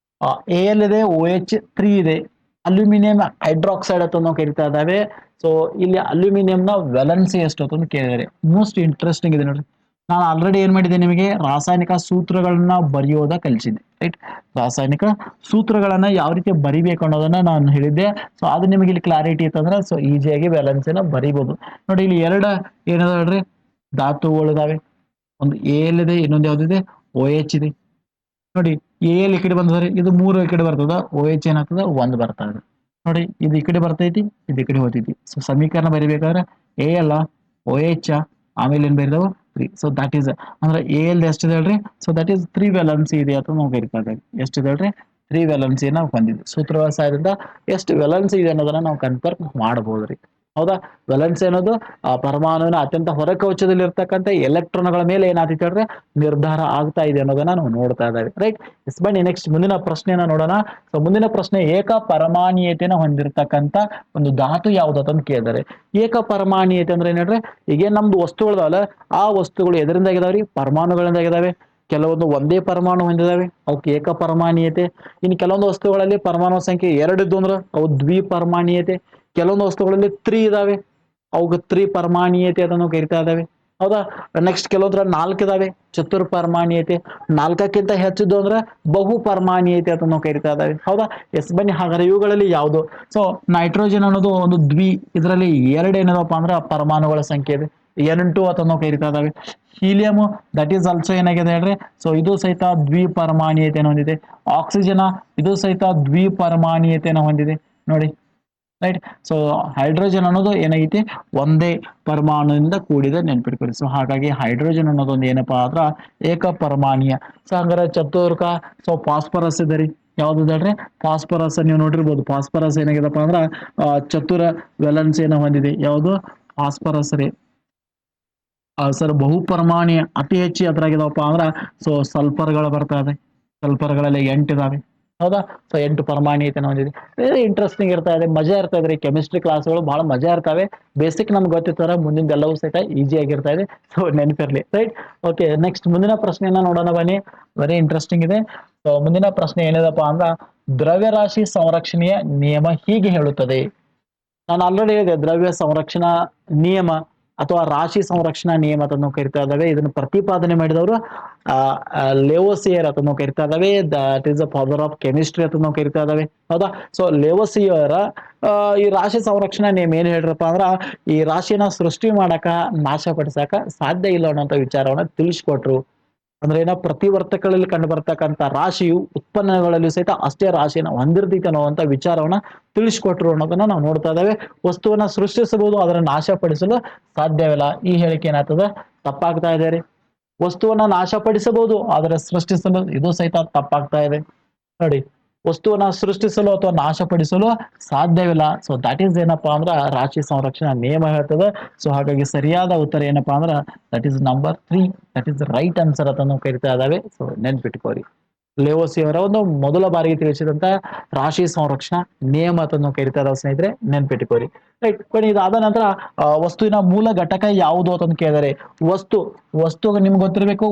AL ಇದೆ, OH3 ಇದೆ, ಅಲ್ಯೂಮಿನಿಯಂ ಹೈಡ್ರಾಕ್ಸೈಡ್ ಅಂತ ನಾವು ಕರಿತಾ ಇದ್ದಾವೆ. ಸೊ ಇಲ್ಲಿ ಅಲ್ಯೂಮಿನಿಯಂನ ವೆಲೆನ್ಸಿ ಎಷ್ಟು ಅಂತ ಕೇಳಿದರೆ ಮೋಸ್ಟ್ ಇಂಟ್ರೆಸ್ಟಿಂಗ್ ಇದೆ ನೋಡ್ರಿ. ನಾನು ಆಲ್ರೆಡಿ ಏನ್ ಮಾಡಿದ್ದೆ ನಿಮಗೆ ರಾಸಾಯನಿಕ ಸೂತ್ರಗಳನ್ನ ಬರೆಯೋದ ಕಲಿಸಿದ್ದೆ ರೈಟ್. ರಾಸಾಯನಿಕ ಸೂತ್ರಗಳನ್ನ ಯಾವ ರೀತಿ ಬರಿಬೇಕು ಅನ್ನೋದನ್ನ ನಾನು ಹೇಳಿದ್ದೆ. ಸೊ ಅದು ನಿಮಗೆ ಇಲ್ಲಿ ಕ್ಲಾರಿಟಿ ಇತ್ತಂದ್ರೆ ಸೊ ಈಸಿಯಾಗಿ ವ್ಯಾಲೆನ್ಸಿನ ಬರಿಬಹುದು. ನೋಡಿ ಇಲ್ಲಿ ಏನದ ಹೇಳ್ರಿ ಧಾತುಗಳಿದಾವೆ. ಒಂದು ಎಲ್ ಇದೆ, ಇನ್ನೊಂದು ಯಾವ್ದಿದೆ ಓ ಎಚ್ ಇದೆ. ನೋಡಿ ಎಲ್ ಈ ಕಡೆ ಬಂದ್ರೆ ಇದು 3 ಈ ಕಡೆ ಬರ್ತದ, ಓ ಎಚ್ ಏನಾಗ್ತದ 1 ಬರ್ತಾ ಇದೆ. ನೋಡಿ ಇದು ಈ ಕಡೆ ಬರ್ತೈತಿ, ಇದು ಈ ಕಡೆ ಹೋಗ್ತೈತಿ. ಸೊ ಸಮೀಕರಣ ಬರಿಬೇಕಾದ್ರೆ ಎ ಅಲ್ಲ ಓ ಎಚ್ ಆಮೇಲೆ ಏನ್ ಬರಿದಾವ 3. ಸೊ ದಟ್ ಈಸ್ ಅಂದ್ರೆ ಎ ಎಲ್ ಎಷ್ಟಿದೆ ಹೇಳ್ರಿ. ಸೊ ದಟ್ ಈಸ್ 3 ವ್ಯಾಲೆನ್ಸಿ ಇದೆ ಅಂತ ನಾವು ಕರಿತಾ ಇದ್ದೇವೆ. ಎಷ್ಟಿದೆ ಹೇಳ್ರಿ 3 ವ್ಯಾಲೆನ್ಸಿನ ಹೊಂದಿದೆ. ಸೂತ್ರದ ಸಹಾಯದಿಂದ ಎಷ್ಟು ವ್ಯಾಲೆನ್ಸಿ ಇದೆ ಅನ್ನೋದನ್ನ ನಾವು ಕನ್ಫರ್ಮ್ ಮಾಡಬಹುದ್ರಿ. ಹೌದಾ. ವೇಲೆನ್ಸಿ ಅನ್ನೋದು ಆ ಪರಮಾಣುವಿನ ಅತ್ಯಂತ ಹೊರಕವಚದಲ್ಲಿ ಇರ್ತಕ್ಕಂಥ ಎಲೆಕ್ಟ್ರಾನ್ಗಳ ಮೇಲೆ ಏನಾಗ್ತೈತೆ ಹೇಳ್ರೆ ನಿರ್ಧಾರ ಆಗ್ತಾ ಇದೆ ಅನ್ನೋದನ್ನ ನಾವು ನೋಡ್ತಾ ಇದ್ದೇವೆ ರೈಟ್. ಎಸ್ ಬನ್ನಿ ನೆಕ್ಸ್ಟ್ ಮುಂದಿನ ಪ್ರಶ್ನೆಯನ್ನ ನೋಡೋಣ. ಸೊ ಮುಂದಿನ ಪ್ರಶ್ನೆ ಏಕ ಪರಮಾಣೀಯತೆಯನ್ನು ಹೊಂದಿರತಕ್ಕಂತ ಒಂದು ಧಾತು ಯಾವ್ದು ಅಂತ ಕೇಳಿದರೆ, ಏಕ ಪರಮಾಣೀಯತೆ ಅಂದ್ರೆ ಏನ್ ಹೇಳ್ರೆ ಈಗ ನಮ್ದು ವಸ್ತುಗಳಲ್ಲ ಆ ವಸ್ತುಗಳು ಎದರಿಂದ ಆಗಿದಾವ್ರಿ ಪರಮಾಣುಗಳಿಂದ ಆಗಿದಾವೆ. ಕೆಲವೊಂದು ಒಂದೇ ಪರಮಾಣು ಹೊಂದಿದಾವೆ ಅವಕ್ಕೆ ಏಕ ಪರಮಾಣೀಯತೆ. ಇನ್ನು ಕೆಲವೊಂದು ವಸ್ತುಗಳಲ್ಲಿ ಪರಮಾಣು ಸಂಖ್ಯೆ 2 ಇದ್ದು ಅಂದ್ರೆ ಅವು ದ್ವಿಪರಮಾಣೀಯತೆ. ಕೆಲವೊಂದು ವಸ್ತುಗಳಲ್ಲಿ 3 ಇದಾವೆ ಅವಾಗ 3 ಪರಮಾಣೀಯತೆ ಅದನ್ನು ಕರಿತಾ ಇದಾವೆ. ಹೌದಾ. ನೆಕ್ಸ್ಟ್ ಕೆಲವೊಂದ್ರ 4 ಇದಾವೆ ಚತುರ್ ಪರಮಾಣೀಯತೆ. 4ಕ್ಕಿಂತ ಹೆಚ್ಚಿದ್ದು ಅಂದ್ರೆ ಬಹು ಪರಮಾಣೀಯತೆ ಅಂತ ನಾವು ಕರಿತಾ ಇದಾವೆ. ಹೌದಾ. ಎಸ್ ಬನ್ನಿ ಹಾಗಾದ್ರೆ ಇವುಗಳಲ್ಲಿ ಯಾವುದು. ಸೊ ನೈಟ್ರೋಜನ್ ಅನ್ನೋದು ಒಂದು ಇದರಲ್ಲಿ 2 ಏನಿದಪ್ಪ ಅಂದ್ರೆ ಪರಮಾಣುಗಳ ಸಂಖ್ಯೆ ಇದೆ, N2 ಅಂತ ನಾವು ಕರಿತಾ ಇದಾವೆ. ಹೀಲಿಯಂ ದಟ್ ಈಸ್ ಆಲ್ಸೋ ಏನಾಗಿದೆ ಹೇಳ್ರಿ. ಸೊ ಇದು ಸಹಿತ ದ್ವಿಪರಮಾಣೀಯತೆಯನ್ನು ಹೊಂದಿದೆ. ಆಕ್ಸಿಜನ್ ಇದು ಸಹಿತ ದ್ವಿಪರಮಾಣೀಯತೆಯನ್ನು ಹೊಂದಿದೆ ನೋಡಿ ರೈಟ್. ಸೊ ಹೈಡ್ರೋಜನ್ ಅನ್ನೋದು ಏನೈತಿ ಒಂದೇ ಪರಮಾಣುವಿಂದ ಕೂಡಿದ ನೆನ್ಪಿಟ್ಕೊಳ್ಳಿ. ಸೊ ಹಾಗಾಗಿ ಹೈಡ್ರೋಜನ್ ಅನ್ನೋದೊಂದು ಏನಪ್ಪಾ ಆದ್ರ ಏಕ ಪರಮಾಣೀಯ. ಸೊ ಹಂಗಾರೆ ಚತುರ್ಕ ಸೊ ಫಾಸ್ಫರಸ್ ಇದೆ ರೀ. ಯಾವ್ದು ಹೇಳ್ರಿ ಫಾಸ್ಫರಸ್. ನೀವು ನೋಡಿರ್ಬೋದು ಫಾಸ್ಫರಸ್ ಏನಾಗಿದಪ್ಪ ಅಂದ್ರ ಚತುರ ವೇಲೆನ್ಸಿಯನ್ನು ಹೊಂದಿದೆ. ಯಾವುದು ಫಾಸ್ಫರಸ್ ರೀ. ಸರ್ ಬಹು ಪರಮಾಣೀಯ ಅತಿ ಹೆಚ್ಚು ಎದುರಾಗಿದವಪ್ಪ ಅಂದ್ರ ಸೊ ಸಲ್ಫರ್ಗಳು ಬರ್ತಾ ಇದೆ. ಸಲ್ಫರ್ಗಳಲ್ಲಿ 8 ಇದಾವೆ. ಹೌದಾ. ಸೊ 8 ಪರಮಾಣೀಯತೆಯನ್ನು ಹೊಂದಿದೆ. ವೆರಿ ಇಂಟ್ರೆಸ್ಟಿಂಗ್ ಇರ್ತಾ ಇದೆ, ಮಜಾ ಇರ್ತಾ ಇದ್ರಿ. ಕೆಮಿಸ್ಟ್ರಿ ಕ್ಲಾಸ್ಗಳು ಬಹಳ ಮಜಾ ಇರ್ತವೆ. ಬೇಸಿಕ್ ನಮ್ಗೆ ಗೊತ್ತಿರ್ತಾರ, ಮುಂದಿನ ಎಲ್ಲವೂ ಸಹಿತ ಈಸಿ ಆಗಿರ್ತಾ ಇದೆ. ಸೊ ನೆನಪಿರ್ಲಿ ರೈಟ್. ಓಕೆ ನೆಕ್ಸ್ಟ್ ಮುಂದಿನ ಪ್ರಶ್ನೆಯನ್ನ ನೋಡೋಣ ಬನ್ನಿ. ವೆರಿ ಇಂಟ್ರೆಸ್ಟಿಂಗ್ ಇದೆ. ಸೊ ಮುಂದಿನ ಪ್ರಶ್ನೆ ಏನಿದಪ್ಪ ಅಂದ್ರ ದ್ರವ್ಯರಾಶಿ ಸಂರಕ್ಷಣೆಯ ನಿಯಮ ಹೀಗೆ ಹೇಳುತ್ತದೆ. ನಾನು ಆಲ್ರೆಡಿ ಹೇಳಿದೆ ದ್ರವ್ಯ ಸಂರಕ್ಷಣಾ ನಿಯಮ ಅಥವಾ ರಾಶಿ ಸಂರಕ್ಷಣಾ ನಿಯಮ ಅಂತ ನಾವು ಕರಿತಾ ಇದ್ದಾವೆ. ಇದನ್ನು ಪ್ರತಿಪಾದನೆ ಮಾಡಿದವರು ಲೆವೋಸಿಯರ್ ಅಂತ ನಾವು ಕರಿತಾ ಇದ್ದಾವೆ. That is a father of chemistry ಅಂತ ನಾವು ಕರಿತಾ ಇದ್ದಾವೆ. ಹೌದಾ. ಸೊ ಲೆವೋಸಿಯರ್ ಈ ರಾಶಿ ಸಂರಕ್ಷಣಾ ನಿಯಮ ಏನ್ ಹೇಳ್ರಪ್ಪ ಅಂದ್ರ ಈ ರಾಶಿನ ಸೃಷ್ಟಿ ಮಾಡಕ ನಾಶ ಪಡಿಸಕ ಸಾಧ್ಯ ಇಲ್ಲ ಅನ್ನೋಂಥ ವಿಚಾರವನ್ನ ತಿಳಿಸ್ಕೊಟ್ರು. ಅಂದ್ರೆ ಏನೋ ಪ್ರತಿವರ್ತಕಗಳಲ್ಲಿ ಕಂಡು ಬರ್ತಕ್ಕಂಥ ರಾಶಿಯು ಉತ್ಪನ್ನಗಳಲ್ಲಿ ಸಹಿತ ಅಷ್ಟೇ ರಾಶಿಯನ್ನು ಹೊಂದಿರ್ತೈತೆ ಅನ್ನುವಂಥ ವಿಚಾರವನ್ನ ತಿಳಿಸ್ಕೊಟ್ರು ಅನ್ನೋದನ್ನ ನಾವು ನೋಡ್ತಾ ಇದ್ದೇವೆ. ವಸ್ತುವನ್ನ ಸೃಷ್ಟಿಸಬಹುದು ಅದರ ನಾಶಪಡಿಸಲು ಸಾಧ್ಯವಿಲ್ಲ. ಈ ಹೇಳಿಕೆ ಏನಾಗ್ತದೆ ತಪ್ಪಾಗ್ತಾ ಇದೆ ರೀ. ವಸ್ತುವನ್ನ ನಾಶಪಡಿಸಬಹುದು ಆದರೆ ಸೃಷ್ಟಿಸಲು ಇದು ಸಹಿತ ತಪ್ಪಾಗ್ತಾ ಇದೆ ನೋಡಿ. ವಸ್ತುವನ್ನ ಸೃಷ್ಟಿಸಲು ಅಥವಾ ನಾಶಪಡಿಸಲು ಸಾಧ್ಯವಿಲ್ಲ. ಸೊ ದಟ್ ಈಸ್ ಏನಪ್ಪಾ ಅಂದ್ರ ರಾಶಿ ಸಂರಕ್ಷಣಾ ನಿಯಮ ಹೇಳ್ತದೆ. ಸೊ ಹಾಗಾಗಿ ಸರಿಯಾದ ಉತ್ತರ ಏನಪ್ಪಾ ಅಂದ್ರ that is number 3. That is right answer ಅಂತ ನಾವು ಕರಿತಾ ಇದ್ದಾವೆ. ಸೊ ನೆನ್ಪಿಟ್ಕೋರಿ ಲೆವೋಸಿಯವರ ಒಂದು ಮೊದಲ ಬಾರಿಗೆ ತಿಳಿಸಿದಂತ ರಾಶಿ ಸಂರಕ್ಷಣಾ ನಿಯಮ ಅಂತ ನಾವು ಕರಿತಾ ಇದ್ದಾವೆ ಸ್ನೇಹಿತರೆ, ನೆನ್ಪಿಟ್ಕೋರಿ ರೈಟ್. ಬಟ್ ಇದಾದ ನಂತರ ವಸ್ತುವಿನ ಮೂಲ ಘಟಕ ಯಾವುದು ಅಂತ ಕೇಳಿದರೆ ವಸ್ತು ನಿಮ್ಗೆ ಗೊತ್ತಿರಬೇಕು.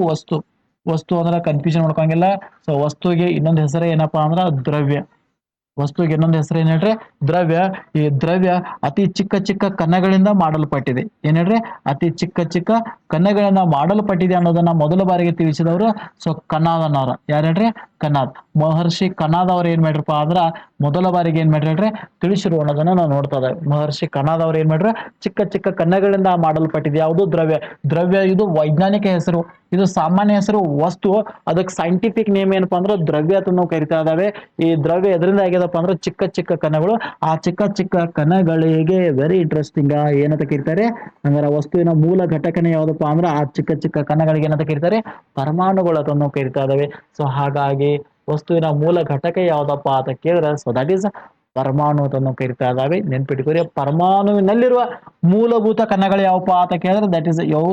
ವಸ್ತು ಅಂದ್ರೆ ಕನ್ಫ್ಯೂಷನ್ ಮಾಡ್ಕೊಂಗಿಲ್ಲ. ಸೊ ವಸ್ತುವಿಗೆ ಇನ್ನೊಂದು ಹೆಸರೇ ಏನಪ್ಪಾ ಅಂದ್ರ ದ್ರವ್ಯ. ವಸ್ತುವಿಗೆ ಇನ್ನೊಂದು ಹೆಸರು ಏನ್ ಹೇಳ್ರಿ ದ್ರವ್ಯ. ಈ ದ್ರವ್ಯ ಅತಿ ಚಿಕ್ಕ ಚಿಕ್ಕ ಕಣಗಳಿಂದ ಮಾಡಲ್ಪಟ್ಟಿದೆ. ಏನ್ ಹೇಳ್ರಿ ಅತಿ ಚಿಕ್ಕ ಚಿಕ್ಕ ಕಣಗಳಿಂದ ಮಾಡಲ್ಪಟ್ಟಿದೆ ಅನ್ನೋದನ್ನ ಮೊದಲ ಬಾರಿಗೆ ತಿಳಿಸಿದವರು ಸೊ ಕನಾದನವರ. ಯಾರು ಹೇಳ್ರಿ ಕನಾದ್. ಮಹರ್ಷಿ ಕನಾದ್ ಅವ್ರು ಏನ್ ಮಾಡ್ರಪ್ಪ ಅಂದ್ರ ಮೊದಲ ಬಾರಿಗೆ ಏನ್ ಮಾಡ್ರಿ ಹೇಳ್ರಿ ತಿಳಿಸಿರು ಅನ್ನೋದನ್ನ ನಾವು ನೋಡ್ತಾ ಇದ್ದೇವೆ. ಮಹರ್ಷಿ ಕನಾದ್ ಅವ್ರು ಏನ್ ಮಾಡ್ರ ಚಿಕ್ಕ ಚಿಕ್ಕ ಕಣಗಳಿಂದ ಮಾಡಲ್ಪಟ್ಟಿದೆ ಯಾವುದು ದ್ರವ್ಯ. ಇದು ವೈಜ್ಞಾನಿಕ ಹೆಸರು, ಇದು ಸಾಮಾನ್ಯ ಹೆಸರು ವಸ್ತು. ಅದಕ್ಕೆ ಸೈಂಟಿಫಿಕ್ ನೇಮ್ ಏನಪ್ಪಾ ಅಂದ್ರೆ ದ್ರವ್ಯ ಅಂತ ನಾವು ಕರಿತಾ ಇದ್ದಾವೆ. ಈ ದ್ರವ್ಯ ಎದರಿಂದ ಆಗ್ಯದಪ್ಪ ಅಂದ್ರೆ ಚಿಕ್ಕ ಚಿಕ್ಕ ಕಣಗಳು. ಆ ಚಿಕ್ಕ ಚಿಕ್ಕ ಕಣಗಳಿಗೆ ವೆರಿ ಇಂಟ್ರೆಸ್ಟಿಂಗ್ ಏನಂತ ಕರೀತಾರೆ ಅಂದ್ರೆ ವಸ್ತುವಿನ ಮೂಲ ಘಟಕನೇ ಯಾವ್ದಪ್ಪ ಅಂದ್ರೆ ಆ ಚಿಕ್ಕ ಚಿಕ್ಕ ಕಣಗಳಿಗೆ ಏನಂತ ಕರೀತಾರೆ ಪರಮಾಣುಗಳು ಅಂತ ನಾವು ಕರಿತಾ ಇದ್ದಾವೆ. ಸೊ ಹಾಗಾಗಿ ವಸ್ತುವಿನ ಮೂಲ ಘಟಕ ಯಾವ್ದಪ್ಪ ಅಂತ ಕೇಳಿದ್ರೆ ಸೊ ದಟ್ ಈಸ್ ಪರಮಾಣು ಅಂತ ನಾವು ಕರಿತಾ ಇದ್ದಾವೆ. ನೆನ್ಪಿಟ್ಕೋರಿ ಪರಮಾಣುವಿನಲ್ಲಿರುವ ಮೂಲಭೂತ ಕಣಗಳು ಯಾವಪ್ಪ ಅಂತ ಕೇಳಿದ್ರೆ ದಟ್ ಈಸ್ ಯಾವ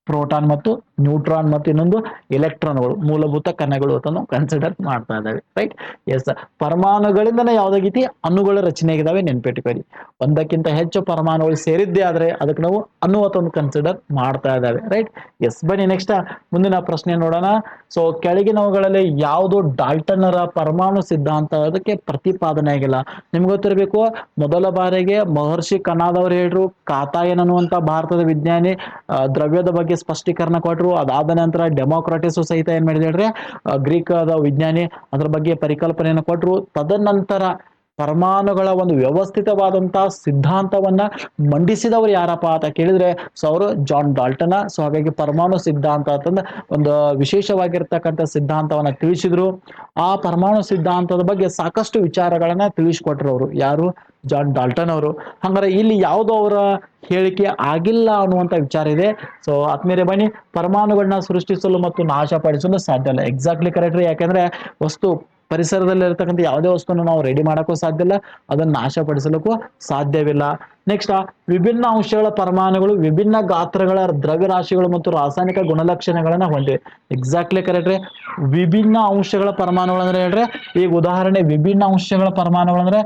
ಪ್ರೋಟಾನ್ ಮತ್ತು ನ್ಯೂಟ್ರಾನ್ ಮತ್ತು ಇನ್ನೊಂದು ಎಲೆಕ್ಟ್ರಾನ್ಗಳು ಮೂಲಭೂತ ಕಣಗಳು ಅಂತ ನಾವು ಕನ್ಸಿಡರ್ ಮಾಡ್ತಾ ಇದ್ದಾವೆ ರೈಟ್. ಎಸ್ ಪರಮಾಣುಗಳಿಂದನೇ ಯಾವ್ದಾಗೈತಿ ಅಣುಗಳ ರಚನೆ ಆಗಿದಾವೆ. ನೆನ್ಪಿಟ್ಕೋರಿ ಒಂದಕ್ಕಿಂತ ಹೆಚ್ಚು ಪರಮಾಣುಗಳು ಸೇರಿದ್ದೇ ಆದ್ರೆ ಅದಕ್ಕೆ ನಾವು ಅಣು ಅಂತ ಒಂದು ಕನ್ಸಿಡರ್ ಮಾಡ್ತಾ ಇದ್ದಾವೆ ರೈಟ್. ಎಸ್ ಬನ್ನಿ ನೆಕ್ಸ್ಟ್ ಮುಂದಿನ ಪ್ರಶ್ನೆ ನೋಡೋಣ. ಸೊ ಕೆಳಗಿನವುಗಳಲ್ಲಿ ಯಾವುದು ಡಾಲ್ಟನ್ನರ ಪರಮಾಣು ಸಿದ್ಧಾಂತ ಅದಕ್ಕೆ ಪ್ರತಿಪಾದನೆ ಆಗಿಲ್ಲ. ನಿಮ್ಗೆ ಗೊತ್ತಿರಬೇಕು ಮೊದಲ ಬಾರಿಗೆ ಮಹರ್ಷಿ ಕನಾದ್ ಅವರು ಹೇಳ್ರು. ಕಾತಾಯನ್ ಅನ್ನುವಂತ ಭಾರತದ ವಿಜ್ಞಾನಿ ದ್ರವ್ಯದ ಬಗ್ಗೆ ಸ್ಪಷ್ಟೀಕರಣ ಕೊಟ್ಟರು. ಅದಾದ ನಂತರ ಡೆಮೋಕ್ರಾಟಿಸ್ ಸಹಿತ ಏನ್ ಮಾಡಿದೆ ಹೇಳ್ರಿ, ಗ್ರೀಕ್ ವಿಜ್ಞಾನಿ ಅದ್ರ ಬಗ್ಗೆ ಪರಿಕಲ್ಪನೆಯನ್ನು ಕೊಟ್ಟರು. ತದನಂತರ ಪರಮಾಣುಗಳ ಒಂದು ವ್ಯವಸ್ಥಿತವಾದಂತಹ ಸಿದ್ಧಾಂತವನ್ನ ಮಂಡಿಸಿದವರು ಯಾರಪ್ಪ ಅಂತ ಕೇಳಿದ್ರೆ ಸೊ ಅವರು ಜಾನ್ ಡಾಲ್ಟನ್. ಸೊ ಹಾಗಾಗಿ ಪರಮಾಣು ಸಿದ್ಧಾಂತ ಅಂತಂದ್ರೆ ಒಂದು ವಿಶೇಷವಾಗಿರ್ತಕ್ಕಂಥ ಸಿದ್ಧಾಂತವನ್ನ ತಿಳಿಸಿದ್ರು. ಆ ಪರಮಾಣು ಸಿದ್ಧಾಂತದ ಬಗ್ಗೆ ಸಾಕಷ್ಟು ವಿಚಾರಗಳನ್ನ ತಿಳಿಸಿಕೊಟ್ರು ಅವರು. ಯಾರು? ಜಾನ್ ಡಾಲ್ಟನ್ ಅವರು. ಹಂಗಾರೆ ಇಲ್ಲಿ ಯಾವುದು ಅವರ ಹೇಳಿಕೆ ಆಗಿಲ್ಲ ಅನ್ನುವಂಥ ವಿಚಾರ ಇದೆ. ಸೊ ಆದ್ಮೇಲೆ ಬನ್ನಿ, ಪರಮಾಣುಗಳನ್ನ ಸೃಷ್ಟಿಸಲು ಮತ್ತು ನಾಶಪಡಿಸಲು ಸಾಧ್ಯ ಇಲ್ಲ. Exactly correct. ಯಾಕೆಂದ್ರೆ ವಸ್ತು ಪರಿಸರದಲ್ಲಿ ಇರತಕ್ಕಂಥ ಯಾವುದೇ ವಸ್ತುವನ್ನು ನಾವು ರೆಡಿ ಮಾಡೋಕ್ಕೂ ಸಾಧ್ಯ ಇಲ್ಲ, ಅದನ್ನು ನಾಶಪಡಿಸಲಿಕ್ಕೂ ಸಾಧ್ಯವಿಲ್ಲ. ನೆಕ್ಸ್ಟ್, ವಿಭಿನ್ನ ಅಂಶಗಳ ಪರಮಾಣುಗಳು ವಿಭಿನ್ನ ಗಾತ್ರಗಳ ದ್ರವ್ಯರಾಶಿಗಳು ಮತ್ತು ರಾಸಾಯನಿಕ ಗುಣಲಕ್ಷಣಗಳನ್ನ ಹೊಂದಿವೆ. Exactly correct. ವಿಭಿನ್ನ ಅಂಶಗಳ ಪರಮಾಣುಗಳು ಅಂದ್ರೆ ಹೇಳ್ರೆ, ಈಗ ಉದಾಹರಣೆ ವಿಭಿನ್ನ ಅಂಶಗಳ ಪರಮಾಣುಗಳು ಅಂದ್ರೆ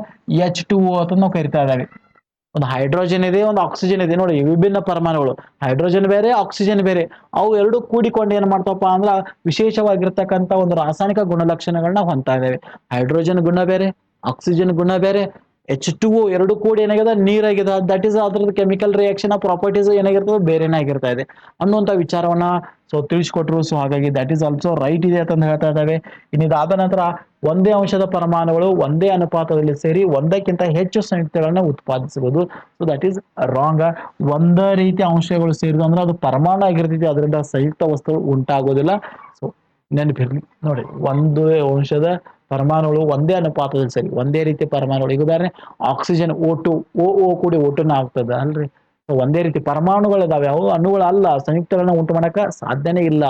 H2O ಅಂತ ನಾವು ಕರಿತಾ ಇದ್ದೇವೆ. ಒಂದು ಹೈಡ್ರೋಜನ್ ಇದೆ, ಒಂದು ಆಕ್ಸಿಜನ್ ಇದೆ. ನೋಡಿ, ವಿಭಿನ್ನ ಪರಮಾಣುಗಳು, ಹೈಡ್ರೋಜನ್ ಬೇರೆ, ಆಕ್ಸಿಜನ್ ಬೇರೆ. ಅವು ಎರಡು ಕೂಡಿಕೊಂಡು ಏನ್ ಮಾಡ್ತಾವಪ್ಪ ಅಂದ್ರ ವಿಶೇಷವಾಗಿರ್ತಕ್ಕಂಥ ಒಂದು ರಾಸಾಯನಿಕ ಗುಣಲಕ್ಷಣಗಳನ್ನ ಹೊಂದ್ತಾ ಇದ್ದೇವೆ. ಹೈಡ್ರೋಜನ್ ಗುಣ ಬೇರೆ, ಆಕ್ಸಿಜನ್ ಗುಣ ಬೇರೆ. H2O ಎರಡು ಕೂಡಿ ಏನಾಗಿದೆ, ನೀರಾಗಿದೆ. ದಟ್ ಈಸ್ ಅದ್ರದ್ದು ಕೆಮಿಕಲ್ ರಿಯಾಕ್ಷನ್ ಪ್ರಾಪರ್ಟೀಸ್ ಏನಾಗಿರ್ತದೆ, ಬೇರೆನೇ ಆಗಿರ್ತಾ ಇದೆ ಅನ್ನುವಂಥ ವಿಚಾರವನ್ನ ಸೊ ತಿಳಿಸ್ಕೊಟ್ರು. ಸೊ ಹಾಗಾಗಿ ದಟ್ ಈಸ್ ಆಲ್ಸೋ ರೈಟ್ ಇದೆ ಅಂತ ಹೇಳ್ತಾ ಇದ್ದಾವೆ. ಇನ್ನಿದಾದ ನಂತರ ಒಂದೇ ಅಂಶದ ಪರಮಾಣುಗಳು ಒಂದೇ ಅನುಪಾತದಲ್ಲಿ ಸೇರಿ ಒಂದಕ್ಕಿಂತ ಹೆಚ್ಚು ಸಂಯುಕ್ತಗಳನ್ನ ಉತ್ಪಾದಿಸಬಹುದು. So that is wrong. ಒಂದೇ ರೀತಿಯ ಅಂಶಗಳು ಸೇರಿದ್ರು ಅಂದ್ರೆ ಅದು ಪರಮಾಣು ಆಗಿರ್ತೈತಿ, ಅದರಿಂದ ಸಂಯುಕ್ತ ವಸ್ತು ಉಂಟಾಗೋದಿಲ್ಲ. ಸೊ ನೆನಪಿರ್ಲಿ ನೋಡಿ, ಒಂದು ಅಂಶದ ಪರಮಾಣುಗಳು ಒಂದೇ ಅನುಪಾತದಲ್ಲಿ ಸರಿ, ಒಂದೇ ರೀತಿ ಪರಮಾಣುಗಳು. ಈಗ ಉದಾಹರಣೆ ಆಕ್ಸಿಜನ್ O2, O ಕೂಡಿ O2 ಆಗ್ತದೆ ಅಲ್ರಿ. ಒಂದೇ ರೀತಿ ಪರಮಾಣುಗಳು ಇದಾವೆ, ಅವು ಅಣುಗಳು ಅಲ್ಲ, ಸಂಯುಕ್ತಗಳನ್ನ ಉಂಟು ಮಾಡಕ ಸಾಧ್ಯನೇ ಇಲ್ಲ.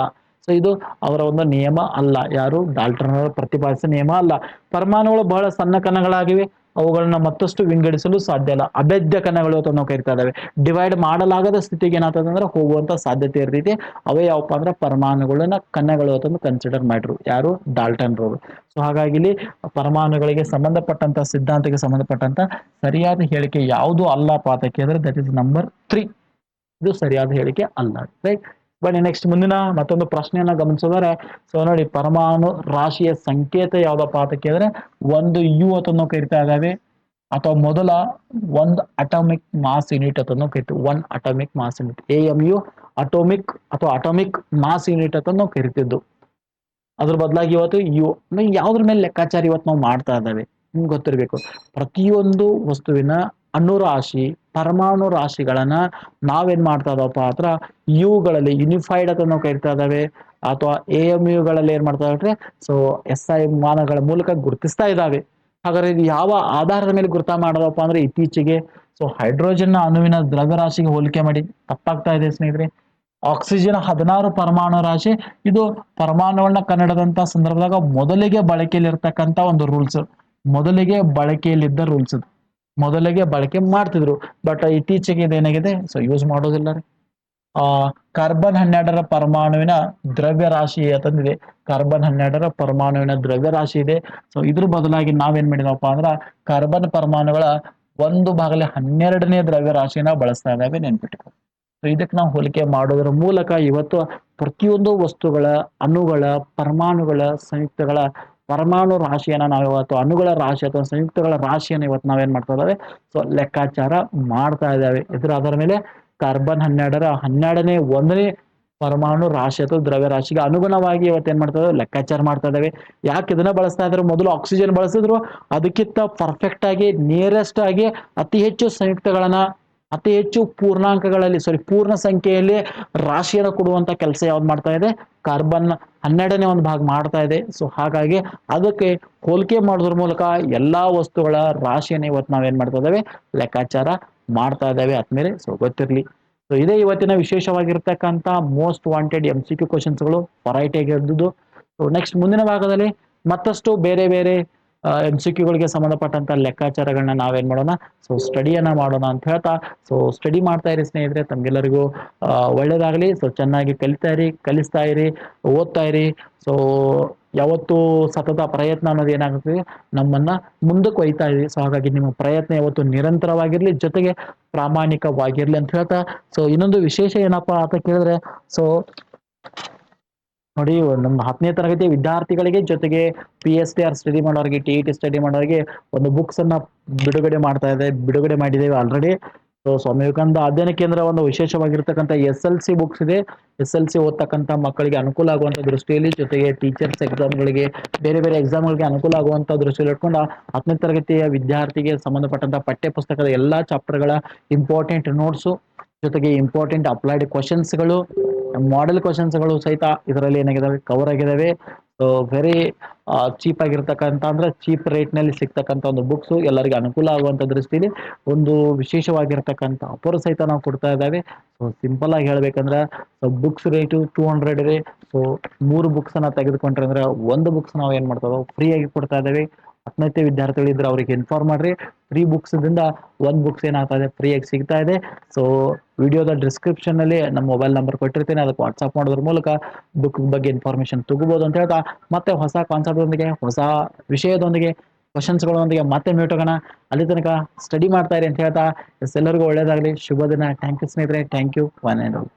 ಸೊ ಇದು ಅವರ ಒಂದು ನಿಯಮ ಅಲ್ಲ, ಯಾರು ಡಾಲ್ಟನ್ ಪ್ರತಿಪಾದಿಸಿದ ನಿಯಮ ಅಲ್ಲ. ಪರಮಾಣುಗಳು ಬಹಳ ಸಣ್ಣ ಕಣಗಳಾಗಿವೆ, ಅವುಗಳನ್ನ ಮತ್ತಷ್ಟು ವಿಂಗಡಿಸಲು ಸಾಧ್ಯ ಇಲ್ಲ. ಅಭೇದ್ಯ ಕಣಗಳು ಅಂತ ನಾವು ಕರಿತಾ ಇದ್ದಾವೆ. ಡಿವೈಡ್ ಮಾಡಲಾಗದ ಸ್ಥಿತಿಗೆ ಏನಾಗ್ತದೆ ಅಂದ್ರೆ ಹೋಗುವಂತ ಸಾಧ್ಯತೆ ಇರ್ತೈತಿ. ಅವೇ ಯಾವಪ್ಪ ಅಂದ್ರೆ ಪರಮಾಣುಗಳನ್ನ ಕಣಗಳು ಅಂತಂದು ಕನ್ಸಿಡರ್ ಮಾಡ್ರು ಯಾರು, ಡಾಲ್ಟನ್ ರವರು. ಸೊ ಹಾಗಾಗಿ ಇಲ್ಲಿ ಪರಮಾಣುಗಳಿಗೆ ಸಂಬಂಧಪಟ್ಟಂತ ಸಿದ್ಧಾಂತಕ್ಕೆ ಸಂಬಂಧಪಟ್ಟಂತ ಸರಿಯಾದ ಹೇಳಿಕೆ ಯಾವುದು ಅಲ್ಲಪ್ಪ ಅಂತ ಕೇಳಿದ್ರೆ ದಟ್ ಇಸ್ ನಂಬರ್ 3. ಇದು ಸರಿಯಾದ ಹೇಳಿಕೆ ಅಲ್ಲ. ರೈಟ್. ಬನ್ನಿ ನೆಕ್ಸ್ಟ್ ಮುಂದಿನ ಮತ್ತೊಂದು ಪ್ರಶ್ನೆಯನ್ನ ಗಮನಿಸಿದರೆ, ಸೊ ನೋಡಿ, ಪರಮಾಣು ರಾಶಿಯ ಸಂಕೇತ ಯಾವ್ದಪ್ಪ ಅಂತ ಕೇಳಿದ್ರೆ ಒಂದು U ಅಂತ ನಾವು ಕರಿತಾ ಇದ್ದಾವೆ, ಅಥವಾ ಮೊದಲ ಒಂದು ಅಟಾಮಿಕ್ ಮಾಸ್ ಯೂನಿಟ್ ಅಂತ ನಾವು ಕರಿತೀವಿ. One atomic mass unit, AMU, atomic ಅಥವಾ ಅಟಾಮಿಕ್ ಮಾಸ್ ಯೂನಿಟ್ ಅಂತ ನಾವು ಕರಿತಿದ್ದು. ಅದ್ರ ಬದಲಾಗಿ ಇವತ್ತು ಯಾವ್ದ್ರ ಮೇಲೆ ಲೆಕ್ಕಾಚಾರ ಇವತ್ತು ನಾವು ಮಾಡ್ತಾ ಇದ್ದಾವೆ ನಿಮ್ಗೆ ಗೊತ್ತಿರ್ಬೇಕು. ಪ್ರತಿಯೊಂದು ವಸ್ತುವಿನ ಅಣುರಾಶಿ ಪರಮಾಣು ರಾಶಿಗಳನ್ನ ನಾವೇನ್ ಮಾಡ್ತಾ ಇದಾವಪ್ಪ ಅಂದ್ರೆ ಇವುಗಳಲ್ಲಿ ಯುನಿಫೈಡ್ ಅಂತ ನಾವು ಕರಿತಾ ಇದ್ದಾವೆ, ಅಥವಾ AMUಗಳಲ್ಲಿ ಏನ್ ಮಾಡ್ತಾ ಇದ್ರೆ ಸೊ SI ಮಾನಗಳ ಮೂಲಕ ಗುರುತಿಸ್ತಾ ಇದ್ದಾವೆ. ಹಾಗಾದ್ರೆ ಇದು ಯಾವ ಆಧಾರದ ಮೇಲೆ ಗುರುತ ಮಾಡೋದಪ್ಪ ಅಂದ್ರೆ ಇತ್ತೀಚೆಗೆ ಸೊ ಹೈಡ್ರೋಜನ್ ಅಣುವಿನ ದ್ರವ್ಯರಾಶಿಗೆ ಹೋಲಿಕೆ ಮಾಡಿ ತಪ್ಪಾಗ್ತಾ ಇದೆ ಸ್ನೇಹಿತರೆ. ಆಕ್ಸಿಜನ್ 16 ಪರಮಾಣು ರಾಶಿ, ಇದು ಪರಮಾಣುಗಳನ್ನ ಕನ್ನಡದಂತ ಸಂದರ್ಭದಾಗ ಮೊದಲಿಗೆ ಬಳಕೆಯಲ್ಲಿ ಇರ್ತಕ್ಕಂಥ ಒಂದು ರೂಲ್ಸ್, ಮೊದಲಿಗೆ ಬಳಕೆಯಲ್ಲಿದ್ದ ರೂಲ್ಸ್, ಮೊದಲಿಗೆ ಬಳಕೆ ಮಾಡ್ತಿದ್ರು. ಬಟ್ ಇತ್ತೀಚೆಗೆ ಇದೇನಾಗಿದೆ ಸೊ ಯೂಸ್ ಮಾಡೋದಿಲ್ಲ ರೀ. ಕಾರ್ಬನ್ 12 ಪರಮಾಣುವಿನ ದ್ರವ್ಯ ರಾಶಿ ಅಂತಂದಿದೆ. ಕಾರ್ಬನ್ 12 ಪರಮಾಣುವಿನ ದ್ರವ್ಯ ರಾಶಿ ಇದೆ. ಸೊ ಇದ್ರ ಬದಲಾಗಿ ನಾವೇನ್ ಮಾಡಿದವಪ್ಪ ಅಂದ್ರ ಕಾರ್ಬನ್ ಪರಮಾಣುಗಳ 1/12 ದ್ರವ್ಯ ರಾಶಿಯನ್ನ ಬಳಸ್ತಾ ಇದ್ದಾವೆ, ನೆನ್ಪಿಟ್ಕೊ. ಸೊ ಇದಕ್ಕೆ ನಾವು ಹೋಲಿಕೆ ಮಾಡೋದ್ರ ಮೂಲಕ ಇವತ್ತು ಪ್ರತಿಯೊಂದು ವಸ್ತುಗಳ ಅಣುಗಳ ಪರಮಾಣುಗಳ ಸಂಯುಕ್ತಗಳ ಪರಮಾಣು ರಾಶಿಯನ್ನ ನಾವು ಇವತ್ತು ಅಣುಗಳ ರಾಶಿ ಅಥವಾ ಸಂಯುಕ್ತಗಳ ರಾಶಿಯನ್ನು ಇವತ್ತು ನಾವೇನ್ ಮಾಡ್ತಾ ಇದ್ದಾವೆ ಸೊ ಲೆಕ್ಕಾಚಾರ ಮಾಡ್ತಾ ಇದ್ದಾವೆ. ಅದರ ಮೇಲೆ ಕಾರ್ಬನ್ 12ನೇ 1ನೇ ಪರಮಾಣು ರಾಶಿ ಅಥವಾ ದ್ರವ್ಯ ರಾಶಿಗೆ ಅನುಗುಣವಾಗಿ ಇವತ್ತೇನ್ ಮಾಡ್ತಾ ಇದಾವೆ ಲೆಕ್ಕಾಚಾರ ಮಾಡ್ತಾ ಇದ್ದಾವೆ. ಯಾಕೆ ಇದನ್ನ ಬಳಸ್ತಾ ಇದ್ರು, ಮೊದಲು ಆಕ್ಸಿಜನ್ ಬಳಸಿದ್ರು, ಅದಕ್ಕಿಂತ ಪರ್ಫೆಕ್ಟ್ ಆಗಿ ನಿಯರೆಸ್ಟ್ ಆಗಿ ಅತಿ ಹೆಚ್ಚು ಸಂಯುಕ್ತಗಳನ್ನ ಅತಿ ಹೆಚ್ಚು ಪೂರ್ಣ ಸಂಖ್ಯೆಯಲ್ಲಿ ರಾಶಿಯನ್ನು ಕೊಡುವಂತ ಕೆಲಸ ಯಾವ್ದು ಮಾಡ್ತಾ ಇದೆ, ಕಾರ್ಬನ್ 12ನೇ ಒಂದು ಭಾಗ ಮಾಡ್ತಾ ಇದೆ. ಸೊ ಹಾಗಾಗಿ ಅದಕ್ಕೆ ಹೋಲಿಕೆ ಮಾಡೋದ್ರ ಮೂಲಕ ಎಲ್ಲಾ ವಸ್ತುಗಳ ರಾಶಿಯನ್ನು ಇವತ್ತು ನಾವೇನ್ ಮಾಡ್ತಾ ಇದ್ದೇವೆ ಲೆಕ್ಕಾಚಾರ ಮಾಡ್ತಾ ಇದ್ದೇವೆ ಆದ್ಮೇಲೆ. ಸೊ ಗೊತ್ತಿರ್ಲಿ. ಸೊ ಇದೇ ಇವತ್ತಿನ ವಿಶೇಷವಾಗಿರ್ತಕ್ಕಂಥ ಮೋಸ್ಟ್ ವಾಂಟೆಡ್ MCQ ಕ್ವಶನ್ಸ್ಗಳು ವೆರೈಟಿ ಆಗಿದ್ದು. ಸೊ ನೆಕ್ಸ್ಟ್ ಮುಂದಿನ ಭಾಗದಲ್ಲಿ ಮತ್ತಷ್ಟು ಬೇರೆ ಬೇರೆ MCQಗಳಿಗೆ ಸಂಬಂಧಪಟ್ಟಂತ ಲೆಕ್ಕಾಚಾರಗಳನ್ನ ನಾವೇನ್ ಮಾಡೋಣ ಸೊ ಸ್ಟಡಿಯನ್ನ ಮಾಡೋಣ ಅಂತ ಹೇಳ್ತಾ, ಸೊ ಸ್ಟಡಿ ಮಾಡ್ತಾ ಇರಿ ಸ್ನೇಹಿತರೆ. ತಮ್ಗೆಲ್ಲರಿಗೂ ಒಳ್ಳೇದಾಗ್ಲಿ. ಸೊ ಚೆನ್ನಾಗಿ ಕಲಿಸ್ತಾ ಇರಿ, ಓದ್ತಾ ಇರಿ. ಸೊ ಯಾವತ್ತು ಸತತ ಪ್ರಯತ್ನ ಅನ್ನೋದು ಏನಾಗುತ್ತೆ ನಮ್ಮನ್ನ ಮುಂದಕ್ಕೆ ಒಯ್ತಾ ಇದೆ. ಸೊ ಹಾಗಾಗಿ ನಿಮ್ಮ ಪ್ರಯತ್ನ ಯಾವತ್ತು ನಿರಂತರವಾಗಿರ್ಲಿ, ಜೊತೆಗೆ ಪ್ರಾಮಾಣಿಕವಾಗಿರ್ಲಿ ಅಂತ ಹೇಳ್ತಾ, ಸೊ ಇನ್ನೊಂದು ವಿಶೇಷ ಏನಪ್ಪಾ ಅಂತ ಕೇಳಿದ್ರೆ, ಸೊ ನೋಡಿ, ನಮ್ಮ 10ನೇ ತರಗತಿ ವಿದ್ಯಾರ್ಥಿಗಳಿಗೆ ಜೊತೆಗೆ PSTR ಸ್ಟಡಿ ಮಾಡೋರಿಗೆ, TET ಸ್ಟಡಿ ಮಾಡೋರಿಗೆ ಒಂದು ಬುಕ್ಸ್ ಅನ್ನ ಬಿಡುಗಡೆ ಮಾಡಿದ್ದೇವೆ ಆಲ್ರೆಡಿ. ಸೊ ಸ್ವಾಮಿ ವಿವೇಕಾನಂದ ಅಧ್ಯಯನ ಕೇಂದ್ರ ಒಂದು ವಿಶೇಷವಾಗಿರ್ತಕ್ಕಂಥ SLC ಬುಕ್ಸ್ ಇದೆ. SLC ಓದ್ತಕ್ಕಂಥ ಮಕ್ಕಳಿಗೆ ಅನುಕೂಲ ಆಗುವಂತ ದೃಷ್ಟಿಯಲ್ಲಿ, ಜೊತೆಗೆ ಟೀಚರ್ಸ್ ಎಕ್ಸಾಮ್ಗಳಿಗೆ, ಬೇರೆ ಬೇರೆ ಎಕ್ಸಾಮ್ಗಳಿಗೆ ಅನುಕೂಲ ಆಗುವಂತ ದೃಷ್ಟಿಯಲ್ಲಿ ಇಟ್ಕೊಂಡು 10ನೇ ತರಗತಿಯ ವಿದ್ಯಾರ್ಥಿಗೆ ಸಂಬಂಧಪಟ್ಟಂತ ಪಠ್ಯ ಪುಸ್ತಕದ ಎಲ್ಲಾ ಚಾಪ್ಟರ್ಗಳ ಇಂಪಾರ್ಟೆಂಟ್ ನೋಟ್ಸ್, ಜೊತೆಗೆ ಇಂಪಾರ್ಟೆಂಟ್ ಅಪ್ಲೈಡ್ ಕ್ವಶನ್ಸ್ಗಳು, ಮಾಡೆಲ್ ಕ್ವಶನ್ಸ್ಗಳು ಸಹಿತ ಇದರಲ್ಲಿ ಏನಾಗಿದಾವೆ, ಕವರ್ ಆಗಿದಾವೆ. ಸೊ ವೆರಿ ಚೀಪ್ ಆಗಿರ್ತಕ್ಕಂಥ, ಅಂದ್ರೆ ಚೀಪ್ ರೇಟ್ ನಲ್ಲಿ ಸಿಗ್ತಕ್ಕಂಥ ಒಂದು ಬುಕ್ಸ್, ಎಲ್ಲರಿಗೂ ಅನುಕೂಲ ಆಗುವಂತ ದೃಷ್ಟಿಯಲ್ಲಿ ಒಂದು ವಿಶೇಷವಾಗಿರ್ತಕ್ಕಂಥ ಆಫರ್ ಸಹಿತ ನಾವು ಕೊಡ್ತಾ ಇದ್ದಾವೆ. ಸೊ ಸಿಂಪಲ್ ಆಗಿ ಹೇಳ್ಬೇಕಂದ್ರೆ ಬುಕ್ಸ್ ರೇಟು 200 ಇದೆ. ಸೊ 3 ಬುಕ್ಸ್ ಅನ್ನ ತೆಗೆದುಕೊಂಡ್ರೆ ಅಂದ್ರೆ ಒಂದು ಬುಕ್ಸ್ ನಾವು ಏನ್ ಮಾಡ್ತಾ ಇದ್ದೇವೆ, ಫ್ರೀ ಆಗಿ ಕೊಡ್ತಾ ಇದ್ದೇವೆ. 10ನೇ ವಿದ್ಯಾರ್ಥಿಗಳು ಇದ್ರೆ ಅವ್ರಿಗೆ ಇನ್ಫಾರ್ಮ್ ಮಾಡ್ರಿ, 3 ಬುಕ್ಸ್ ದಿಂದ 1 ಬುಕ್ಸ್ ಏನಾಗ್ತಾ ಇದೆ, ಫ್ರೀ ಆಗಿ ಸಿಗ್ತಾ ಇದೆ. ಸೊ ವಿಡಿಯೋದ ಡಿಸ್ಕ್ರಿಪ್ಷನ್ ನಲ್ಲಿ ನಮ್ಮ ಮೊಬೈಲ್ ನಂಬರ್ ಕೊಟ್ಟಿರ್ತೇನೆ, ಅದಕ್ಕೆ ವಾಟ್ಸ್ಆಪ್ ಮಾಡೋದ್ರ ಮೂಲಕ ಬುಕ್ ಬಗ್ಗೆ ಇನ್ಫಾರ್ಮೇಶನ್ ತಗೋಬಹುದು ಅಂತ ಹೇಳ್ತಾ, ಮತ್ತೆ ಹೊಸ ಕಾನ್ಸೆಪ್ಟ್ ಒಂದಿಗೆ, ಹೊಸ ವಿಷಯದೊಂದಿಗೆ, ಕ್ವಶನ್ಸ್ಗಳೊಂದಿಗೆ ಮತ್ತೆ ಮೀಟ್ ಹೋಗೋಣ. ಅಲ್ಲಿ ತನಕ ಸ್ಟಡಿ ಮಾಡ್ತಾ ಇರಿ ಅಂತ ಹೇಳ್ತಾ, ಎಲ್ಲರಿಗೂ ಒಳ್ಳೇದಾಗಲಿ, ಶುಭ ದಿನ. ಥ್ಯಾಂಕ್ ಯು ಸ್ನೇಹಿತರೆ, thank you one and all.